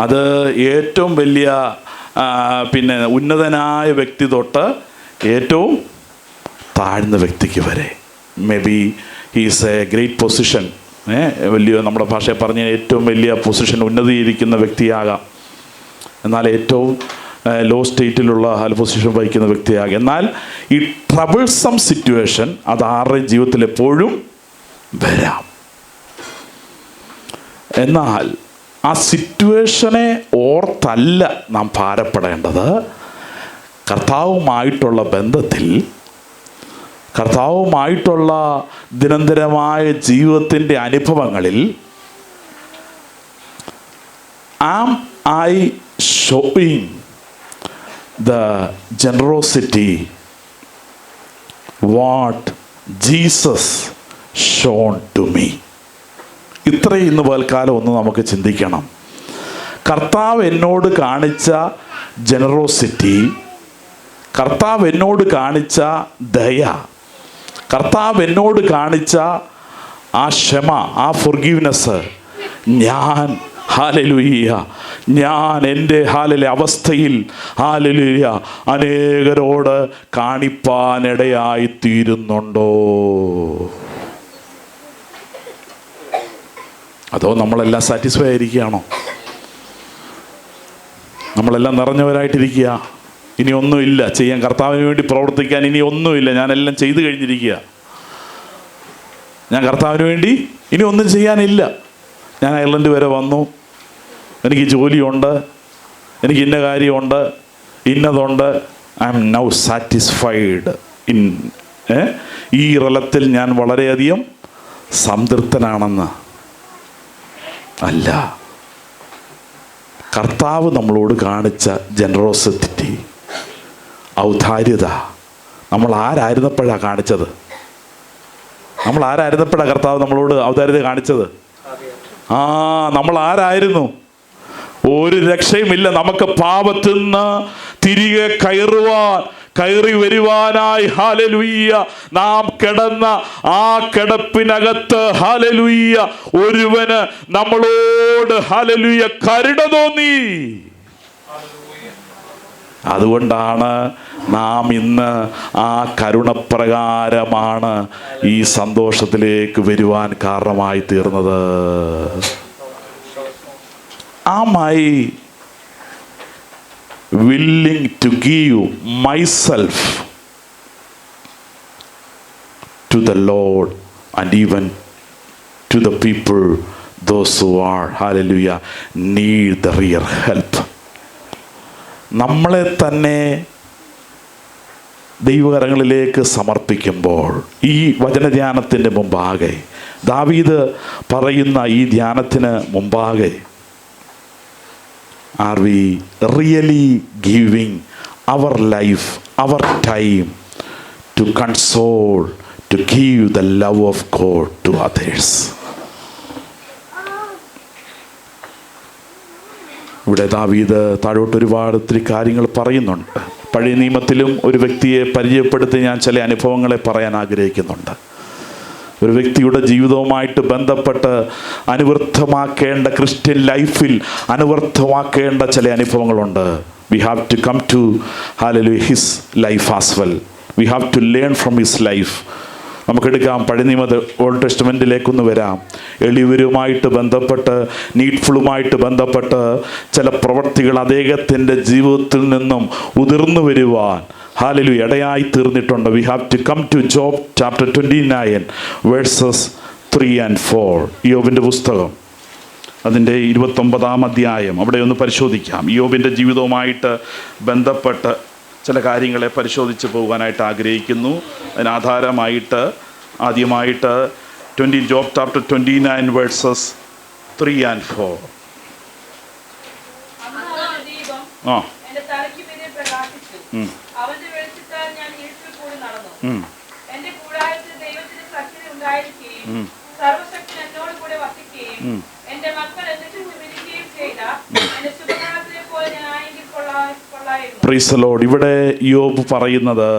Speaker 1: അത് ഏറ്റവും വലിയ പിന്നെ ഉന്നതനായ വ്യക്തി തൊട്ട് ഏറ്റവും താഴ്ന്ന വ്യക്തിക്ക് വരെ. May be he's A great position, വലിയ നമ്മുടെ ഭാഷയെ പറഞ്ഞ ഏറ്റവും വലിയ പൊസിഷൻ, ഉന്നതിയിരിക്കുന്ന വ്യക്തിയാകാം. എന്നാൽ ഏറ്റവും ലോ സ്റ്റേറ്റിലുള്ള പൊസിഷൻ വഹിക്കുന്ന വ്യക്തിയാകാം. എന്നാൽ ഈ ട്രബിൾസം സിറ്റുവേഷൻ അത് ആരുടെയും ജീവിതത്തിൽ എപ്പോഴും വരാം. എന്നാൽ ആ സിറ്റുവേഷനെ ഓർത്തല്ല നാം ഭാരപ്പെടേണ്ടത്. കർത്താവുമായിട്ടുള്ള ബന്ധത്തിൽ, കർത്താവുമായിട്ടുള്ള നിരന്തരമായ ജീവിതത്തിൻ്റെ അനുഭവങ്ങളിൽ Am I showing the generosity what Jesus shown to me? ഇത്രയും ഇന്ന് പൽക്കാലം ഒന്ന് നമുക്ക് ചിന്തിക്കണം. കർത്താവ് എന്നോട് കാണിച്ച ജനറോസിറ്റി, കർത്താവ് എന്നോട് കാണിച്ച ദയ, കർത്താവ് എന്നോട് കാണിച്ച ആ ക്ഷമ, ആ ഫൊർഗീവ്നെസ്, ഞാൻ ഹാലലുയ്യ, ഞാൻ എൻ്റെ അവസ്ഥയിൽ ഹാലലുയ്യ അനേകരോട് കാണിപ്പാനിടയായി തീരുന്നുണ്ടോ? അതോ നമ്മളെല്ലാം സാറ്റിസ്ഫൈ ആയിരിക്കുകയാണോ? നമ്മളെല്ലാം നിറഞ്ഞവരായിട്ടിരിക്കുക, ഇനി ഒന്നുമില്ല ചെയ്യാൻ, കർത്താവിന് വേണ്ടി പ്രവർത്തിക്കാൻ ഇനി ഒന്നുമില്ല, ഞാനെല്ലാം ചെയ്തു കഴിഞ്ഞിരിക്കുക, ഞാൻ കർത്താവിന് വേണ്ടി ഇനി ഒന്നും ചെയ്യാനില്ല, ഞാൻ അയർലൻഡ് വരെ വന്നു, എനിക്ക് ജോലിയുണ്ട്, എനിക്ക് ഇന്ന കാര്യമുണ്ട്, ഇന്നതുണ്ട്, I am now satisfied in ഈ റലത്തിൽ ഞാൻ വളരെയധികം സംതൃപ്തനാണെന്ന് അല്ല. കർത്താവ് നമ്മളോട് കാണിച്ച ജനറോസിറ്റി, ഔദാര്യത, നമ്മൾ ആരായിരുന്നപ്പോഴാണ് കാണിച്ചത്? നമ്മൾ ആരായിരുന്നപ്പോഴാണ് കർത്താവ് നമ്മളോട് ഔദാര്യത കാണിച്ചത്? നമ്മൾ ആരായിരുന്നു? ഒരു രക്ഷയുമില്ല. നമുക്ക് പാപത്തിൽ നിന്ന് തിരികെ കയറി വരുവാനായി ഹല്ലേലൂയ നാം കിടന്ന ആ കിടപ്പിനകത്ത് ഹല്ലേലൂയ ഒരുവന് നമ്മളോട് ഹല്ലേലൂയ കരുണ തോന്നി. അതുകൊണ്ടാണ് നാം ഇന്ന് ആ കരുണപ്രകാരമാണ് ഈ സന്തോഷത്തിലേക്ക് വരുവാൻ കാരണമായി തീർന്നത്. Am I willing to give myself to the Lord and even to the people, those who are, hallelujah, need the real help? നമ്മളെ തന്നെ ദൈവകരങ്ങളിലേക്ക് സമർപ്പിക്കുമ്പോൾ ഈ വചനധ്യാനത്തിൻ്റെ മുമ്പാകെ, ദാവീദ് പറയുന്ന ഈ ധ്യാനത്തിന് മുമ്പാകെ, are we really giving our life, our time to console, to give the love of God to others? ഇവിടെ ദാവീദ് താഴോട്ട് ഒരുപാട് ഒത്തിരി കാര്യങ്ങൾ പറയുന്നുണ്ട്. പഴയ നിയമത്തിലും ഒരു വ്യക്തിയെ പരിചയപ്പെടുത്തി ഞാൻ ചില അനുഭവങ്ങളെ പറയാൻ ആഗ്രഹിക്കുന്നുണ്ട്. ഒരു വ്യക്തിയുടെ ജീവിതവുമായിട്ട് ബന്ധപ്പെട്ട് അനുവർത്ഥമാക്കേണ്ട, ക്രിസ്ത്യൻ ലൈഫിൽ അനുവർത്ഥമാക്കേണ്ട ചില അനുഭവങ്ങളുണ്ട്. We have to come to hallelujah his life as well. We have to learn from his life. നമുക്കെടുക്കാം, പഴയ നിയമ ഓൾഡ് ടെസ്റ്റ്മെൻറ്റിലേക്കൊന്ന് വരാം. എളിയവരുമായിട്ട് ബന്ധപ്പെട്ട്, നീഡ്ഫുള്ളുമായിട്ട് ബന്ധപ്പെട്ട് ചില പ്രവൃത്തികൾ അദ്ദേഹത്തിൻ്റെ ജീവിതത്തിൽ നിന്നും ഉതിർന്നു വരുവാൻ ഹല്ലേലൂയ ഇടയായി തീർന്നിട്ടുണ്ട്. We have to come to Job chapter 29 verses 3 and 4. യോബിൻ്റെ പുസ്തകം അതിൻ്റെ 29-ാം അധ്യായം, അവിടെ ഒന്ന് പരിശോധിക്കാം. യോബിൻ്റെ ജീവിതവുമായിട്ട് ബന്ധപ്പെട്ട് ചില കാര്യങ്ങളെ പരിശോധിച്ച് പോകാനായിട്ട് ആഗ്രഹിക്കുന്നു. അതിനാധാരമായിട്ട് ആദ്യമായിട്ട് job chapter 29 verses 3 and 4. Praise the Lord. ഇവിടെ യോബ് പറയുന്നത്,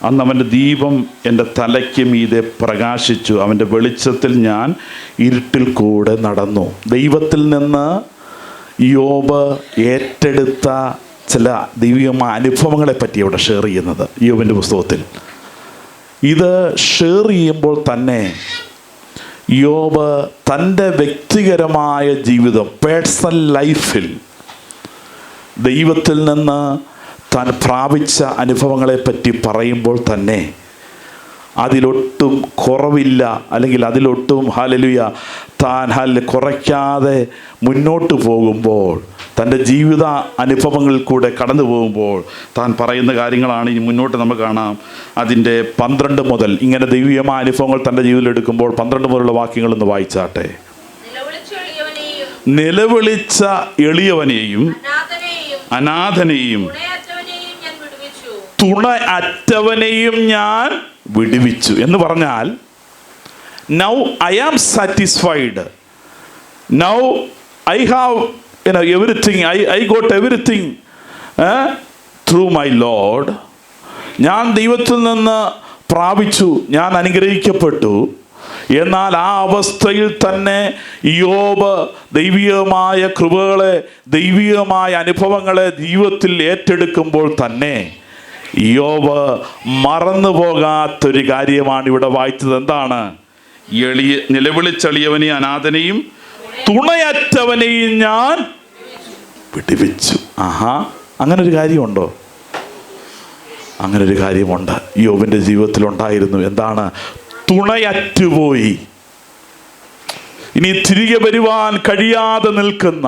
Speaker 1: അന്ന് അവൻ്റെ ദീപം എൻ്റെ തലയ്ക്ക് മീതെ പ്രകാശിച്ചു, അവൻ്റെ വെളിച്ചത്തിൽ ഞാൻ ഇരുട്ടിൽ കൂടെ നടന്നു. ദൈവത്തിൽ നിന്ന് യോബ് ഏറ്റെടുത്ത ചില ദൈവികമായ അനുഭവങ്ങളെ പറ്റി അവിടെ ഷെയർ ചെയ്യുന്നത് യോബിൻ്റെ പുസ്തകത്തിൽ. ഇത് ഷെയർ ചെയ്യുമ്പോൾ തന്നെ യോബ് തൻ്റെ വ്യക്തിപരമായ ജീവിതം, പേഴ്സണൽ ലൈഫിൽ ദൈവത്തിൽ നിന്ന് താൻ പ്രാപിച്ച അനുഭവങ്ങളെപ്പറ്റി പറയുമ്പോൾ തന്നെ അതിലൊട്ടും കുറവില്ല, അല്ലെങ്കിൽ അതിലൊട്ടും ഹല്ലേലൂയ താൻ കുറയ്ക്കാതെ മുന്നോട്ട് പോകുമ്പോൾ, തൻ്റെ ജീവിത അനുഭവങ്ങളിൽ കൂടെ കടന്നു പോകുമ്പോൾ താൻ പറയുന്ന കാര്യങ്ങളാണ് ഇനി മുന്നോട്ട് നമുക്ക് കാണാം. അതിൻ്റെ 12 മുതൽ, ഇങ്ങനെ ദൈവികമായ അനുഭവങ്ങൾ തൻ്റെ ജീവിതത്തിൽ എടുക്കുമ്പോൾ 12 മുതലുള്ള വാക്യങ്ങളൊന്ന് വായിച്ചാട്ടെ. നിലവിളിച്ച എളിയവനെയും അനാഥനെയും തുണ അറ്റവനെയും ഞാൻ വിടുവിച്ചു എന്ന് പറഞ്ഞാൽ, now I am satisfied, now I have everything, I got everything through my Lord. ഞാൻ ദൈവത്തിൽ നിന്ന് പ്രാപിച്ചു, ഞാൻ അനുഗ്രഹിക്കപ്പെട്ടു. എന്നാൽ ആ അവസ്ഥയിൽ തന്നെ യോബ് ദൈവികമായ കൃപകളെ, ദൈവികമായ അനുഭവങ്ങളെ ജീവിതത്തിൽ ഏറ്റെടുക്കുമ്പോൾ തന്നെ യോബ് മറന്നു പോകാത്തൊരു കാര്യമാണ് ഇവിടെ വായിച്ചത്. എന്താണ്? നിലവിളിച്ചെളിയവനെയും അനാഥനെയും തുണയറ്റവനെയും ഞാൻ വിടുവിച്ചു. ആഹാ, അങ്ങനൊരു കാര്യമുണ്ടോ? അങ്ങനൊരു കാര്യമുണ്ട്. യോബിൻ്റെ ജീവിതത്തിലുണ്ടായിരുന്നു. എന്താണ്? തുണയറ്റുപോയി, ഇനി തിരികെ വരുവാൻ കഴിയാതെ നിൽക്കുന്ന,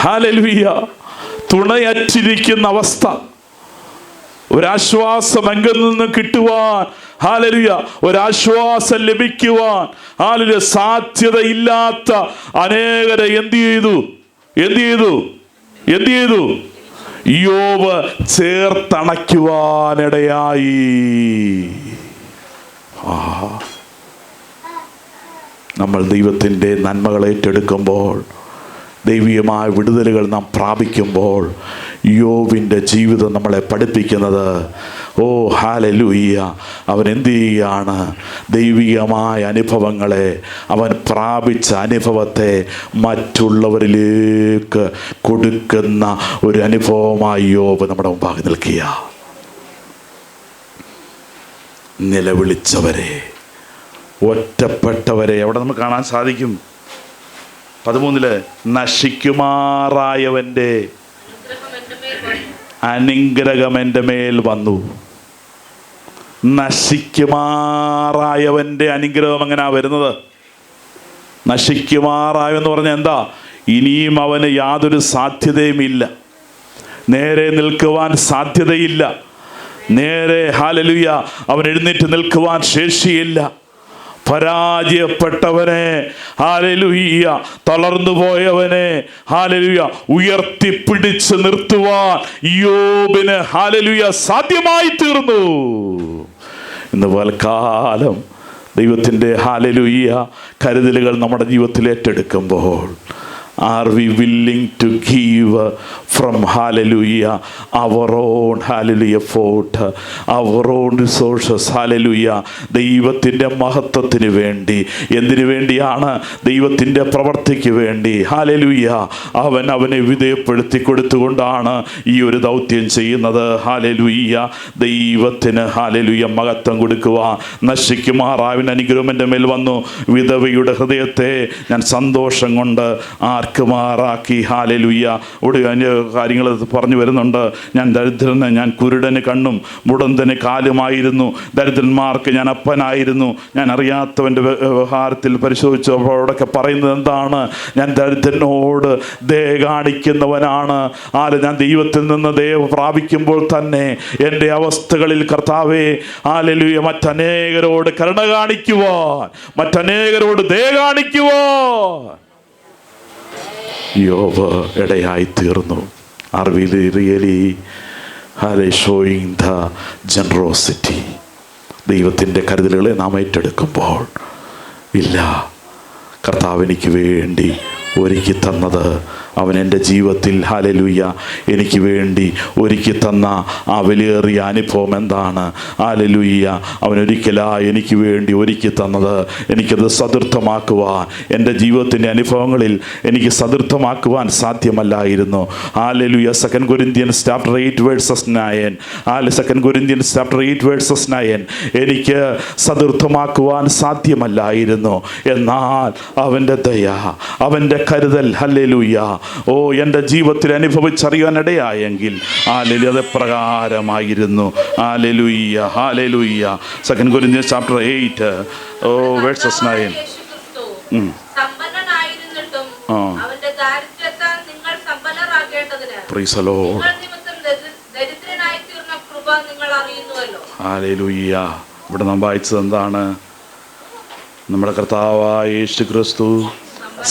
Speaker 1: ഹല്ലേലൂയ, തുണയറ്റിരിക്കുന്ന അവസ്ഥ. ഒരാശ്വാസം എങ്കിൽ നിന്ന് കിട്ടുവാൻ, ഹല്ലേലൂയ, ഒരാശ്വാസം ലഭിക്കുവാൻ, ഹല്ലേലൂയ, സാധ്യതയില്ലാത്ത അനേകരെ എന്ത് ചെയ്തു? യോബ് ചേർത്തണയ്ക്കുവാനിടയായി. നമ്മൾ ദൈവത്തിൻ്റെ നന്മകൾ ഏറ്റെടുക്കുമ്പോൾ, ദൈവികമായ വിടുതലുകൾ നാം പ്രാപിക്കുമ്പോൾ, യോബിൻ്റെ ജീവിതം നമ്മളെ പഠിപ്പിക്കുന്നത്, ഓ ഹല്ലേലൂയ, അവൻ എന്ത് ചെയ്യുകയാണ്? ദൈവികമായ അനുഭവങ്ങളെ, അവൻ പ്രാപിച്ച അനുഭവത്തെ മറ്റുള്ളവരിലേക്ക് കൊടുക്കുന്ന ഒരു അനുഭവമായി യോബ് നമ്മുടെ മുമ്പാകെ നിൽക്കുക. നിലവിളിച്ചവരെ, ഒറ്റപ്പെട്ടവരെ അവിടെ നമുക്ക് കാണാൻ സാധിക്കും. 13 നശിക്കുമാറായവൻ്റെ അനുഗ്രഹം എൻ്റെ മേൽ വന്നു. നശിക്കുമാറായവൻ്റെ അനുഗ്രഹം എങ്ങനെയാ വരുന്നത്? നശിക്കുമാറായെന്ന് പറഞ്ഞാൽ എന്താ? ഇനിയും അവന് യാതൊരു സാധ്യതയുമില്ല, നേരെ നിൽക്കുവാൻ സാധ്യതയില്ല, നേരെ ഹല്ലേലൂയ അവൻ എഴുന്നേറ്റ് നിൽക്കുവാൻ ശേഷിയില്ല. പരാജയപ്പെട്ടവനെ, ഹല്ലേലൂയ, തളർന്നു പോയവനെ, ഹല്ലേലൂയ, ഉയർത്തിപ്പിടിച്ച് നിർത്തുവാൻ യോബിന്, ഹല്ലേലൂയ, സാധ്യമായി തീർന്നു. ഇന്ന് പൽക്കാലം ദൈവത്തിൻ്റെ, ഹല്ലേലൂയ, കരുതലുകൾ നമ്മുടെ ജീവിതത്തിൽ ഏറ്റെടുക്കുമ്പോൾ, are we willing to give from, hallelujah, our own, hallelujah, effort, our own resources, hallelujah, ദൈവത്തിൻ്റെ മഹത്വത്തിന് വേണ്ടി? എന്തിനു വേണ്ടിയാണ്? ദൈവത്തിൻ്റെ പ്രവർത്തിക്ക് വേണ്ടി. ഹല്ലേലൂയ, അവനെ വിധേയപ്പെടുത്തി കൊടുത്തുകൊണ്ടാണ് ഈ ഒരു ദൗത്യം ചെയ്യുന്നത്. ഹല്ലേലൂയ, ദൈവത്തിന്, ഹല്ലേലൂയ, മഹത്വം കൊടുക്കുക. നശിക്കുമാറാവിന് അനുഗ്രഹം എൻ്റെ മേൽ വന്നു. വിധവയുടെ ഹൃദയത്തെ ഞാൻ സന്തോഷം കൊണ്ട് ആർക്കുമാറാക്കി. ഹല്ലേലൂയ, കാര്യങ്ങൾ പറഞ്ഞു വരുന്നുണ്ട്. ഞാൻ ദരിദ്രന്, ഞാൻ കുരുടന് കണ്ണും മുടന്തന് കാലുമായിരുന്നു, ദരിദ്രന്മാർക്ക് ഞാൻ അപ്പനായിരുന്നു, ഞാൻ അറിയാത്തവൻ്റെ വ്യവഹാരത്തിൽ പരിശോധിച്ചപ്പോഴൊക്കെ പറയുന്നത് എന്താണ്? ഞാൻ ദരിദ്രനോട് ദയ കാണിക്കുന്നവനാണ്. ഞാൻ ദൈവത്തിൽ നിന്ന് ദയ പ്രാപിക്കുമ്പോൾ തന്നെ എൻ്റെ അവസ്ഥകളിൽ, കർത്താവേ, ഹല്ലേലൂയ, മറ്റനേകരോട് കരുണ കാണിക്കുവാൻ, മറ്റനേകരോട് ദയ കാണിക്കുവാൻ യോബ് ഇടയായി തീർന്നു. Are we really showing the generosity? ദൈവത്തിൻ്റെ കരുതലുകളെ നാം ഏറ്റെടുക്കുമ്പോൾ, ഇല്ല, കർത്താവ് എനിക്ക് വേണ്ടി ഒരുക്കി തന്നത്, അവൻ എൻ്റെ ജീവിതത്തിൽ, ഹല്ലേലൂയ, എനിക്ക് വേണ്ടി ഒരുക്കി തന്ന ആ വിലയേറിയ അനുഭവം എന്താണ്? ഹല്ലേലൂയ, അവൻ ഒരിക്കലായി എനിക്ക് വേണ്ടി ഒരുക്കി തന്നത് എനിക്കത് സതൃർത്ഥമാക്കുവാൻ, എൻ്റെ ജീവിതത്തിൻ്റെ അനുഭവങ്ങളിൽ എനിക്ക് സതൃർത്ഥമാക്കുവാൻ സാധ്യമല്ലായിരുന്നു. Hallelujah. 2 Corinthians chapter 8 verses 9, 2 Corinthians chapter 8 verses 9 എനിക്ക് സതൃർത്ഥമാക്കുവാൻ സാധ്യമല്ലായിരുന്നു. എന്നാൽ അവൻ്റെ ദയ, അവൻ്റെ കരുതൽ, ഹല്ലേലൂയ, എൻ്റെ ജീവിതത്തിൽ അനുഭവിച്ചറിയാനിടയായെങ്കിൽ, ഹല്ലേലൂയ, അത് പ്രകാരമായിരുന്നു. Hallelujah, hallelujah. 2 Corinthians chapter 8 verses 9. Praise the Lord. Hallelujah. ഇവിടെ നാം വായിച്ചത് എന്താണ്? നമ്മുടെ കർത്താവായ യേശു ക്രിസ്തു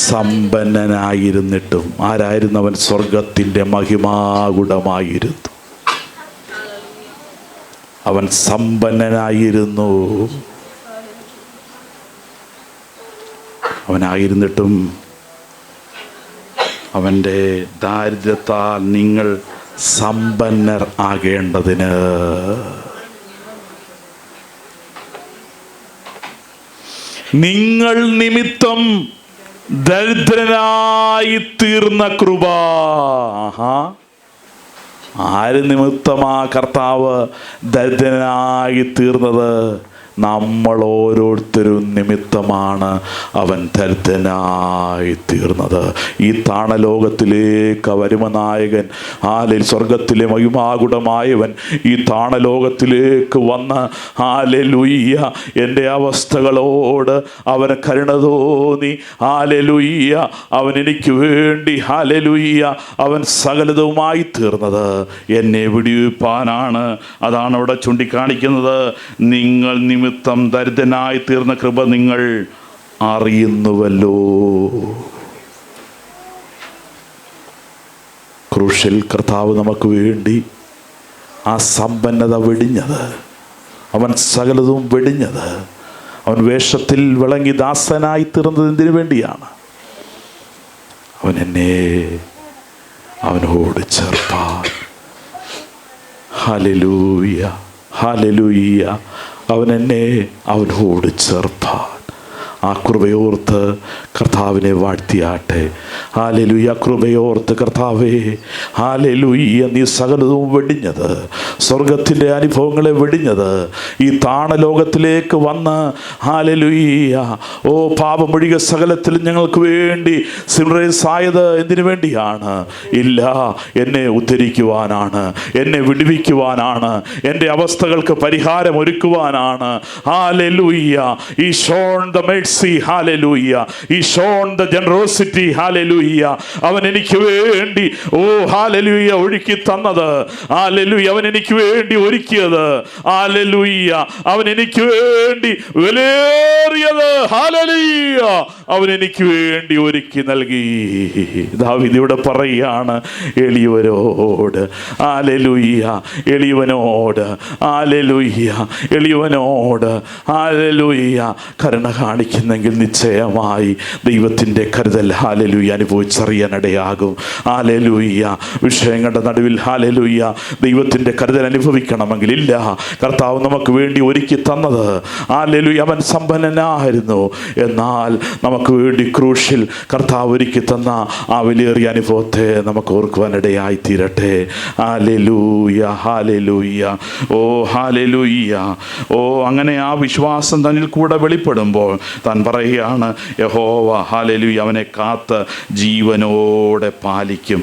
Speaker 1: സമ്പന്നനായിരുന്നിട്ടും ആരായിരുന്നു അവൻ? സ്വർഗത്തിൻ്റെ മഹിമാകുടമായിരുന്നു. അവൻ സമ്പന്നനായിരുന്നു. അവനായിരുന്നിട്ടും അവൻ്റെ ദാരിദ്ര്യത്താൽ നിങ്ങൾ സമ്പന്നർ ആകേണ്ടതിന് നിങ്ങൾ നിമിത്തം ദരിദ്രനായി തീർന്ന കൃപ. ആര് നിമിത്തമാ കർത്താവ് ദരിദ്രനായി തീർന്നത്? നമ്മൾ ഓരോരുത്തരും നിമിത്തമാണ് അവൻ ദരിദ്രനായി തീർന്നത്. ഈ താണലോകത്തിലേക്ക് വരുമനായകൻ, സ്വർഗത്തിലെ മഹിമാകുടമായവൻ ഈ താണലോകത്തിലേക്ക് വന്ന് ഹല്ലേലൂയ എൻ്റെ അവസ്ഥകളോട് അവൻ കരുണ തോന്നി. ഹല്ലേലൂയ അവൻ എനിക്ക് വേണ്ടി ഹല്ലേലൂയ അവൻ സകലതുമായി തീർന്നത് എന്നെ വിടുവിപ്പാനാണ്. അതാണ് അവിടെ ചൂണ്ടിക്കാണിക്കുന്നത്. നിങ്ങൾ നിമിത്തം ദരിദ്രനായി തീർന്ന കൃപ നിങ്ങൾ അറിയുന്നുവല്ലോ. ക്രൂശിൽ കർത്താവ് നമുക്ക് വേണ്ടി ആ സമ്പന്നത വെടിഞ്ഞത്, അവൻ സകലതും വെടിഞ്ഞത്, അവൻ വേഷത്തിൽ വിളങ്ങി ദാസനായി തീർന്നത് എന്തിനു വേണ്ടിയാണ്? അവൻ എന്നെ അവനോട് ചേർപ്പാൻ. Hallelujah, hallelujah. അവൻ എന്നെ അവനോട് ചേർപ്പാൻ. ആ കൃപയോർത്ത് കർത്താവിനെ വാഴ്ത്തിയാട്ടെ. ഹല്ലേലൂയ. കൃപയോർത്ത് കർത്താവേ, ഹല്ലേലൂയ, നീ സകലതും വെടിഞ്ഞത്, സ്വർഗത്തിൻ്റെ അനുഭവങ്ങളെ വെടിഞ്ഞത്, ഈ താണലോകത്തിലേക്ക് വന്ന് ഹല്ലേലൂയ പാപമൊഴിക സകലത്തിൽ ഞങ്ങൾക്ക് വേണ്ടി സിംറേസായത് എന്തിനു വേണ്ടിയാണ്? ഇല്ല, എന്നെ ഉദ്ധരിക്കുവാനാണ്, എന്നെ വിടുവിക്കുവാനാണ്, എൻ്റെ അവസ്ഥകൾക്ക് പരിഹാരം ഒരുക്കുവാനാണ്. ഹല്ലേലൂയ. ഈ shown the mercy, hallelujah. He shown the generosity, hallelujah. അവൻ എനിക്ക് വേണ്ടി hallelujah ഒരുക്കി തന്നത്, hallelujah. അവൻ എനിക്ക് വേണ്ടി ഒരുക്കിയത്, hallelujah. അവൻ എനിക്ക് വേണ്ടി വിലയേറിയത്, hallelujah. അവൻ എനിക്ക് വേണ്ടി ഒരുക്കി നൽകി. ദാവീദ് ഇവിടെ പറയുകയാണ് എളിയവരോട്, hallelujah, എളിയവനോട്, hallelujah, എളിയവനോട്, hallelujah, കരുണ കാണിക്കുന്നെങ്കിൽ നിശ്ചയമായി ദൈവത്തിൻ്റെ കരുതൽ ഹല്ലേലൂയ അനുഭവിച്ചറിയാനിടയാകും. ഹല്ലേലൂയ. വിഷയങ്ങളുടെ നടുവിൽ ഹല്ലേലൂയ ദൈവത്തിൻ്റെ കരുതൽ അനുഭവിക്കണമെങ്കിൽ ഇല്ല, കർത്താവ് നമുക്ക് വേണ്ടി ഒരുക്കി തന്നത് ഹല്ലേലൂയ അവൻ സമ്പന്നനായിരുന്നു. എന്നാൽ നമുക്ക് വേണ്ടി ക്രൂശിൽ കർത്താവ് ഒരുക്കി തന്ന ആ വിലയേറിയ അനുഭവത്തെ നമുക്ക് ഓർക്കുവാനിടയായി തീരട്ടെ. Hallelujah, hallelujah. ഹല്ലേലൂയ. അങ്ങനെ ആ വിശ്വാസം തന്നിൽ കൂടെ വെളിപ്പെടുമ്പോൾ താൻ പറയുകയാണ്, യഹോവ ഹല്ലേലൂയ അവനെ കാത്ത് ജീവനോടെ പാലിക്കും.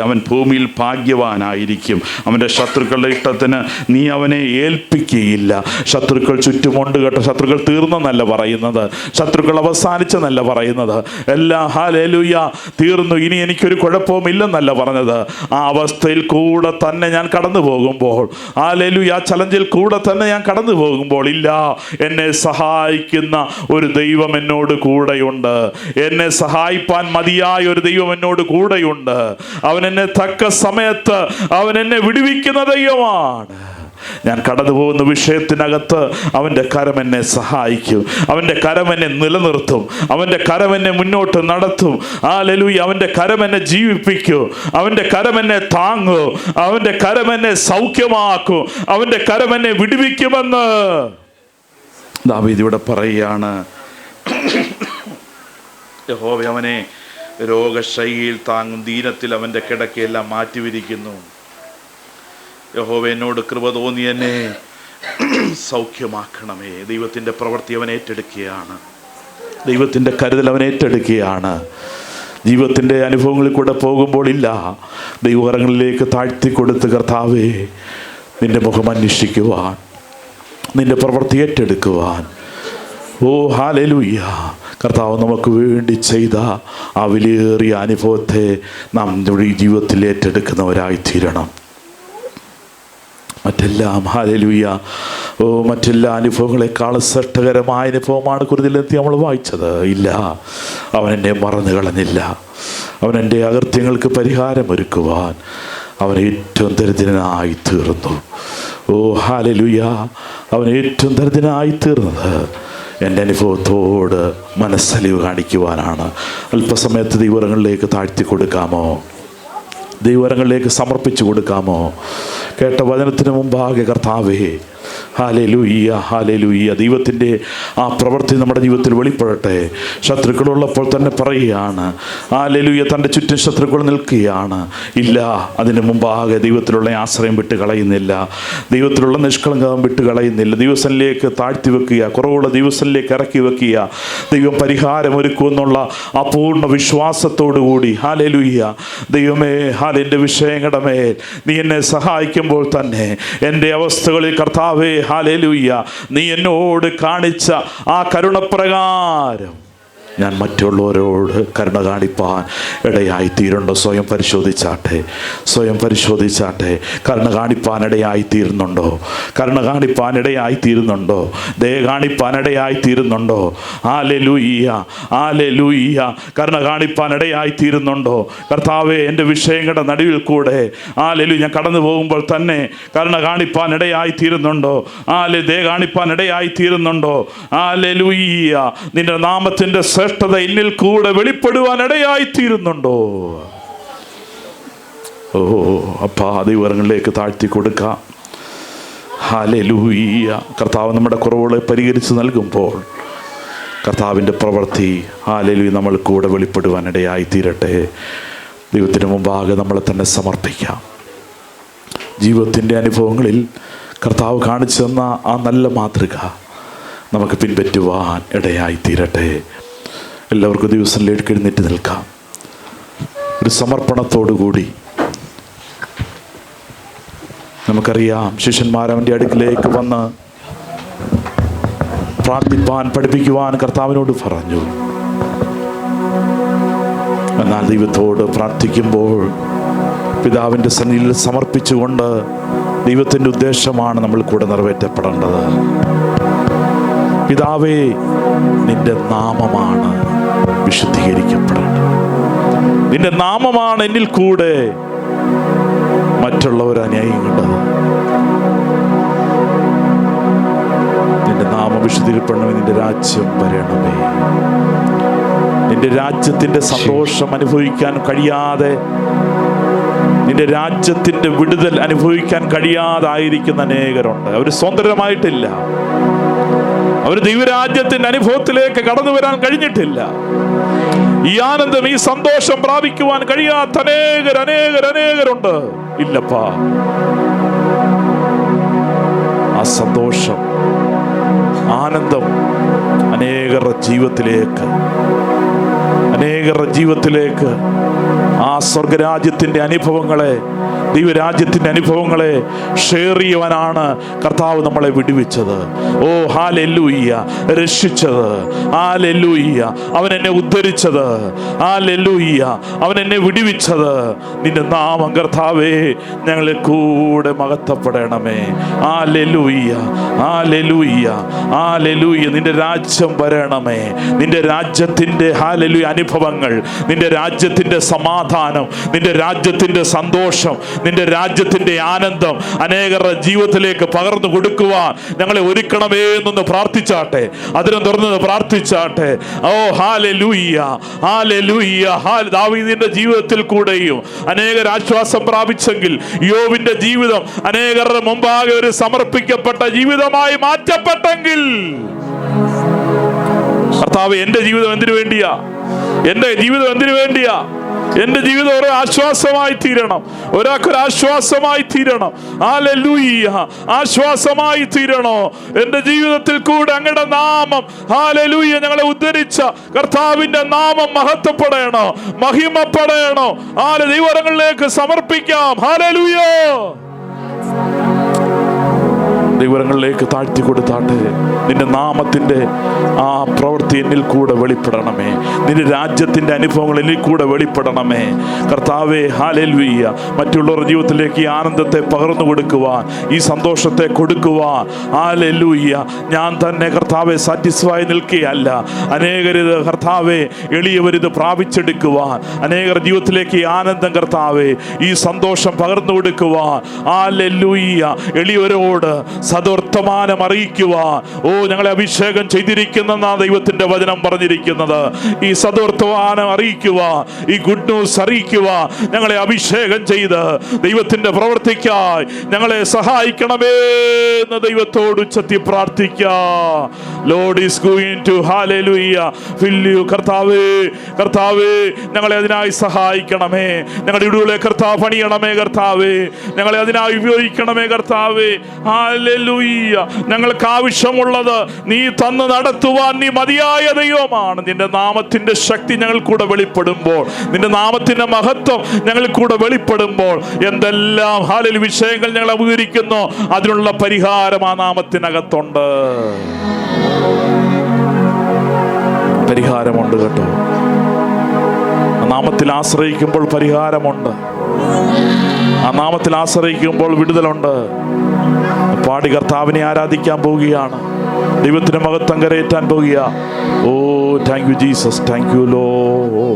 Speaker 1: അവൻ ഭൂമിയിൽ ഭാഗ്യവാനായിരിക്കും. അവൻ്റെ ശത്രുക്കളുടെ ഇഷ്ടത്തിന് നീ അവനെ ഏൽപ്പിക്കുകയില്ല. ശത്രുക്കൾ ചുറ്റുമുണ്ട് കേട്ടോ. ശത്രുക്കൾ തീർന്നെന്നല്ല പറയുന്നത്, ശത്രുക്കൾ അവസാനിച്ചെന്നല്ല പറയുന്നത്. എല്ലാം ഹല്ലേലൂയ തീർന്നു, ഇനി എനിക്കൊരു കുഴപ്പവും ഇല്ലെന്നല്ല പറഞ്ഞത്. ആ അവസ്ഥയിൽ കൂടെ തന്നെ ഞാൻ കടന്നു പോകുമ്പോൾ, ഹല്ലേലൂയ ആ ചലഞ്ചിൽ കൂടെ തന്നെ ഞാൻ കടന്നു പോകുമ്പോൾ, ഇല്ല, എന്നെ സഹായിക്കുന്ന ഒരു ദൈവം എന്നോട് കൂടെയുണ്ട്. എന്നെ സഹായിപ്പാൻ മതിയായ ഒരു ദൈവം എന്നോട് കൂടെയുണ്ട്. അവൻ എന്നെ തക്ക സമയത്ത് അവൻ എന്നെ വിടുവിക്കുന്ന ദൈവമാണ്. ഞാൻ കടന്നു പോകുന്ന വിഷയത്തിനകത്ത് അവൻ്റെ കരം എന്നെ സഹായിക്കും, അവൻ്റെ കരം എന്നെ നിലനിർത്തും, അവൻ്റെ കരം എന്നെ മുന്നോട്ട് നടത്തും. ഹല്ലേലൂയ. അവൻ്റെ കരം എന്നെ ജീവിപ്പിക്കും, അവൻ്റെ കരം എന്നെ താങ്ങും, അവൻ്റെ കരം എന്നെ സൗഖ്യമാക്കും, അവൻ്റെ കരം എന്നെ വിടുവിക്കുമെന്ന് ദാവീദ് ഇവിടെ പറയുകയാണ്. യഹോവ അവനെ രോഗശൈലിയിൽ താങ്ങും, ദീനത്തിൽ അവൻ്റെ കിടക്കയെല്ലാം മാറ്റിവിരിക്കുന്നു. യഹോവ എന്നോട് കൃപ തോന്നി എന്നെ സൗഖ്യമാക്കണമേ. ദൈവത്തിൻ്റെ പ്രവൃത്തി അവൻ ഏറ്റെടുക്കുകയാണ്, ദൈവത്തിൻ്റെ കരുതൽ അവൻ ഏറ്റെടുക്കുകയാണ്. ജീവിതത്തിൻ്റെ അനുഭവങ്ങളിൽ കൂടെ പോകുമ്പോൾ ഇല്ല, ദൈവകരങ്ങളിലേക്ക് താഴ്ത്തി കൊടുത്ത് കർത്താവേ നിൻ്റെ മുഖം അന്വേഷിക്കുവാൻ, നിൻ്റെ പ്രവൃത്തി ഏറ്റെടുക്കുവാൻ. ഹല്ലേലൂയ. കർത്താവ് നമുക്ക് വേണ്ടി ചെയ്ത ആ വിലയേറിയ അനുഭവത്തെ നാം നമ്മുടെ ജീവിതത്തിൽ ഏറ്റെടുക്കുന്നവരായി തീരണം. മറ്റെല്ലാം ഹല്ലേലൂയ മറ്റെല്ലാ അനുഭവങ്ങളെക്കാളും ശ്രേഷ്ഠകരമായ അനുഭവമാണ് കുരിശിലെത്തി നമ്മൾ വായിച്ചത്. ഇല്ല, അവൻ എന്നെ മറന്നു കളഞ്ഞില്ല. അവൻ എൻ്റെ അകൃത്യങ്ങൾക്ക് പരിഹാരമൊരുക്കുവാൻ അവൻ ഏറ്റവും ദരിദ്രനായി തീർന്നു. ഹല്ലേലൂയ, അവൻ ഏറ്റവും ദരിദ്രനായി തീർന്നത് എൻ്റെ അനുഭവത്തോട് മനസ്സലിവ് കാണിക്കുവാനാണ്. അല്പസമയത്ത് ദൈവങ്ങളിലേക്ക് താഴ്ത്തി കൊടുക്കാമോ? ദൈവങ്ങളിലേക്ക് സമർപ്പിച്ചു കൊടുക്കാമോ? കേട്ട വചനത്തിന് മുമ്പാകെ കർത്താവേ, ഹല്ലേലൂയ ഹല്ലേലൂയ, ദൈവത്തിൻ്റെ ആ പ്രവൃത്തി നമ്മുടെ ജീവിതത്തിൽ വെളിപ്പെടട്ടെ. ശത്രുക്കളുള്ളപ്പോൾ തന്നെ പറയുകയാണ്, ഹല്ലേലൂയ, തൻ്റെ ചുറ്റും ശത്രുക്കൾ നിൽക്കുകയാണ്. ഇല്ല, അതിന് മുമ്പാകെ ദൈവത്തിലുള്ള ആശ്രയം വിട്ട് കളയുന്നില്ല, ദൈവത്തിലുള്ള നിഷ്കളങ്കം വിട്ട് കളയുന്നില്ല. ദിവസത്തിലേക്ക് താഴ്ത്തി വെക്കുക, കുറവുള്ള ദിവസത്തിലേക്ക് ഇറക്കി വെക്കുക. ദൈവം പരിഹാരം ഒരുക്കുമെന്നുള്ള ആ പൂർണ്ണ വിശ്വാസത്തോടു കൂടി ഹല്ലേലൂയ, ദൈവമേ എൻ്റെ വിഷയങ്ങളുടെ മേൽ നീ എന്നെ സഹായിക്കുമ്പോൾ തന്നെ എൻ്റെ അവസ്ഥകളിൽ കർത്താവേ ഹല്ലേലൂയ, നീ എന്നോട് കാണിച്ച ആ കരുണപ്രകാരം ഞാൻ മറ്റുള്ളവരോട് കരുണ കാണിപ്പാൻ ഇടയായി തീരുന്നുണ്ടോ? സ്വയം പരിശോധിച്ചാട്ടെ, സ്വയം പരിശോധിച്ചാട്ടെ. കരുണ കാണിപ്പാൻ ഇടയായി തീരുന്നുണ്ടോ? കരുണ കാണിപ്പാൻ ഇടയായി തീരുന്നുണ്ടോ? ദയ കാണിപ്പാൻ ഇടയായി തീരുന്നുണ്ടോ? ഹല്ലേലൂയ ഹല്ലേലൂയ, കരുണ കാണിപ്പാൻ ഇടയായി തീരുന്നുണ്ടോ? കർത്താവേ, എൻ്റെ വിഷയങ്ങളുടെ നടുവിൽ കൂടെ ഹല്ലേലൂയ ഞാൻ കടന്നു പോകുമ്പോൾ തന്നെ കരുണ കാണിപ്പാൻ ഇടയായി തീരുന്നുണ്ടോ? ദയ കാണിപ്പാൻ ഇടയായി തീരുന്നുണ്ടോ? ഹല്ലേലൂയ, നിന്റെ നാമത്തിൻ്റെ ശ്രേഷ്ഠത എന്നിൽ കൂടെ വെളിപ്പെടുവാൻ ഇടയായി തീരുന്നുണ്ടോ? അപ്പാ, ദൈവങ്ങളിലേക്ക് താഴ്ത്തി കൊടുക്കാം. ഹല്ലേലൂയ, കർത്താവ് നമ്മുടെ കുറവുകളെ പരിഹരിച്ച് നൽകുമ്പോൾ കർത്താവിൻ്റെ പ്രവൃത്തി ഹല്ലേലൂയ നമ്മൾ കൂടെ വെളിപ്പെടുവാൻ ഇടയായി തീരട്ടെ. ദൈവത്തിന് മുമ്പാകെ നമ്മളെ തന്നെ സമർപ്പിക്കാം. ജീവിതത്തിൻ്റെ അനുഭവങ്ങളിൽ കർത്താവ് കാണിച്ചു തന്ന ആ നല്ല മാതൃക നമുക്ക് പിൻപറ്റുവാൻ ഇടയായി തീരട്ടെ. എല്ലാവർക്കും ദിവസത്തിലേക്ക് എഴുന്നേറ്റ് നിൽക്കാം. ഒരു സമർപ്പണത്തോടുകൂടി നമുക്കറിയാം, ശിഷ്യന്മാർ അവൻ്റെ അടുക്കിലേക്ക് വന്ന് പ്രാർത്ഥിപ്പാൻ പഠിപ്പിക്കുവാൻ കർത്താവിനോട് പറഞ്ഞു. എന്നാൽ ദൈവത്തോട് പ്രാർത്ഥിക്കുമ്പോൾ പിതാവിൻ്റെ സന്നിധിയിൽ സമർപ്പിച്ചുകൊണ്ട് ദൈവത്തിൻ്റെ ഉദ്ദേശമാണ് നമ്മൾ കൂടെ നിറവേറ്റപ്പെടേണ്ടത്. പിതാവേ, നിന്റെ നാമമാണ് വിശുദ്ധീകരിക്കപ്പെടേണ്ടത്. നിന്റെ നാമമാണ് എന്നിൽ കൂടെ മറ്റുള്ളവർ അനുയായിക്കേണ്ടത്. നിന്റെ നാമം വിശുദ്ധീകരിക്കപ്പെടണമേ. നിന്റെ രാജ്യം വരണമേ. നിന്റെ രാജ്യത്തിൻ്റെ സന്തോഷം അനുഭവിക്കാൻ കഴിയാതെ, നിന്റെ രാജ്യത്തിൻ്റെ വിടുതൽ അനുഭവിക്കാൻ കഴിയാതായിരിക്കുന്ന അനേകരുണ്ട്. അവർ സ്വതന്ത്രമായിട്ടില്ല. അവർ ദൈവരാജ്യത്തിന്റെ അനുഭവത്തിലേക്ക് കടന്നു വരാൻ കഴിഞ്ഞിട്ടില്ല. ഈ ആനന്ദം, ഈ സന്തോഷം പ്രാപിക്കുവാൻ കഴിയാത്ത അനേകരുണ്ട്. ഇല്ലപ്പാ, ആ സന്തോഷം, ആനന്ദം അനേകരുടെ ജീവിതത്തിലേക്ക് ആ സ്വർഗരാജ്യത്തിൻ്റെ അനുഭവങ്ങളെ, ദൈവരാജ്യത്തിൻ്റെ അനുഭവങ്ങളെ ഷെയർ ചെയ്യുവാനാണ് കർത്താവ് നമ്മളെ വിടുവിച്ചത്. ഹല്ലേലൂയ, രക്ഷിച്ചത്. ഹല്ലേലൂയ, അവൻ എന്നെ ഉദ്ധരിച്ചത്. ഹല്ലേലൂയ, അവൻ എന്നെ വിടുവിച്ചത്. നിന്റെ നാമം കർത്താവേ ഞങ്ങളെ കൂടെ മഹത്വപ്പെടണമേ. ഹല്ലേലൂയ ഹല്ലേലൂയ ഹല്ലേലൂയ, നിന്റെ രാജ്യം വരണമേ. നിന്റെ രാജ്യത്തിൻ്റെ ഹല്ലേലൂയ അനുഭവങ്ങൾ, നിന്റെ രാജ്യത്തിൻ്റെ സമാധാനം, നിന്റെ രാജ്യത്തിൻ്റെ സന്തോഷം, നിന്റെ രാജ്യത്തിൻ്റെ ആനന്ദം അനേകരുടെ ജീവിതത്തിലേക്ക് പകർന്നു കൊടുക്കുവാൻ ഞങ്ങളെ ഒരുക്കണമേ എന്നൊന്ന് പ്രാർത്ഥിച്ചാട്ടെ. അതിനെ തുറന്ന് പ്രാർത്ഥിച്ചാട്ടെ. Hallelujah hallelujah. ദാവീദിന്റെ ജീവിതത്തിൽ കൂടെയും അനേകർ ആശ്വാസം പ്രാപിച്ചെങ്കിൽ, യോബിന്റെ ജീവിതം അനേകരുടെ മുമ്പാകെ ഒരു സമർപ്പിക്കപ്പെട്ട ജീവിതമായി മാറ്റപ്പെട്ടെങ്കിൽ, കർത്താവ്, എൻ്റെ ജീവിതം എന്തിനു വേണ്ടിയാ? എൻ്റെ ജീവിതം എന്തിനു വേണ്ടിയാ? എൻ്റെ ജീവിതം ഒരു ആശ്വാസമായി തീരണം. ഒരാൾക്കൊരു ആശ്വാസമായി തീരണം. ഹല്ലേലൂയ, ആശ്വാസമായി തീരണോ? എൻ്റെ ജീവിതത്തിൽ കൂടെ അങ്ങയുടെ നാമം, ഹല്ലേലൂയ, ഞങ്ങളെ ഉദ്ധരിച്ച കർത്താവിൻ്റെ നാമം മഹത്വപ്പെടണോ, മഹിമപ്പെടണോ. ദൈവങ്ങളിലേക്ക് സമർപ്പിക്കാം. ഹല്ലേലൂയ. ദൈവങ്ങളിലേക്ക് താഴ്ത്തി കൊടുത്താട്ടെ. നിന്റെ നാമത്തിൻ്റെ ആ പ്രവൃത്തി എന്നിൽ കൂടെ വെളിപ്പെടണമേ. നിന്റെ രാജ്യത്തിൻ്റെ അനുഭവങ്ങൾ എന്നിൽ കൂടെ വെളിപ്പെടണമേ കർത്താവേ. ഹല്ലേലൂയ. മറ്റുള്ളവരുടെ ജീവിതത്തിലേക്ക് ഈ ആനന്ദത്തെ പകർന്നു കൊടുക്കുവാൻ, ഈ സന്തോഷത്തെ കൊടുക്കുവാൻ, ഹല്ലേലൂയ, ഞാൻ തന്നെ കർത്താവെ സാറ്റിസ്ഫായി നിൽക്കുകയല്ല. അനേകരിത് കർത്താവെ, എളിയവരിത് പ്രാപിച്ചെടുക്കുവാൻ, അനേകർ ജീവിതത്തിലേക്ക് ഈ ആനന്ദം കർത്താവെ, ഈ സന്തോഷം പകർന്നു കൊടുക്കുവാൻ, ഹല്ലേലൂയ, എളിയവരോട് സദവർത്തമാനം അറിയിക്കുവാൻ ഞങ്ങളെ അഭിഷേകം ചെയ്തിരിക്കുന്ന ദൈവത്തിന്റെ വചനം പറഞ്ഞിരിക്കുന്നത്. ഈ സദവർത്തമാനം അറിയിക്കുവാൻ, ഈ ഗുഡ് ന്യൂസ് അറിയിക്കുവാൻ ഞങ്ങളെ അഭിഷേകം ചെയ്ത് ദൈവത്തിന്റെ പ്രവൃത്തിക്കായി ഞങ്ങളെ സഹായിക്കണമേ എന്ന് ദൈവത്തോട് ഉച്ചത്തി പ്രാർത്ഥിക്കാം. Lord is going to hallelujah fill you. കർത്താവേ, കർത്താവേ, ഞങ്ങളെ അതിനായി സഹായിക്കണമേ. ഞങ്ങളുടെ ഇടുകളെ കർത്താവ് പണിയണമേ കർത്താവേ. ഞങ്ങളെ അതിനായി ഉപയോഗിക്കണമേ കർത്താവേ. ഹല്ലേലൂയ. ഞങ്ങൾക്ക് ആവശ്യമുള്ളത് നീ തന്ന് നടത്തുവാൻ നീ മതിയായ ദൈവമാണ്. നിന്റെ നാമത്തിന്റെ ശക്തി ഞങ്ങൾ കൂടെ വെളിപ്പെടുമ്പോൾ, നിന്റെ നാമത്തിന്റെ മഹത്വം ഞങ്ങൾ കൂടെ വെളിപ്പെടുമ്പോൾ, എന്തെല്ലാം ഹാലൽ വിഷയങ്ങൾ ഞങ്ങൾ അഭിമുഖീകരിക്കുന്നു, അതിനുള്ള പരിഹാരം ആ നാമത്തിനകത്തുണ്ട്. പരിഹാരമുണ്ട് കേട്ടോ. ആ നാമത്തിൽ ആശ്രയിക്കുമ്പോൾ പരിഹാരമുണ്ട്. ആ നാമത്തിൽ ആശ്രയിക്കുമ്പോൾ വിടുതലുണ്ട്. പാടി കർത്താവിനെ ആരാധിക്കാൻ പോവുകയാണ്. ദൈവത്തിന് മഹത്വം കരയേറ്റാൻ പോകുക. Oh thank you Jesus, thank you law.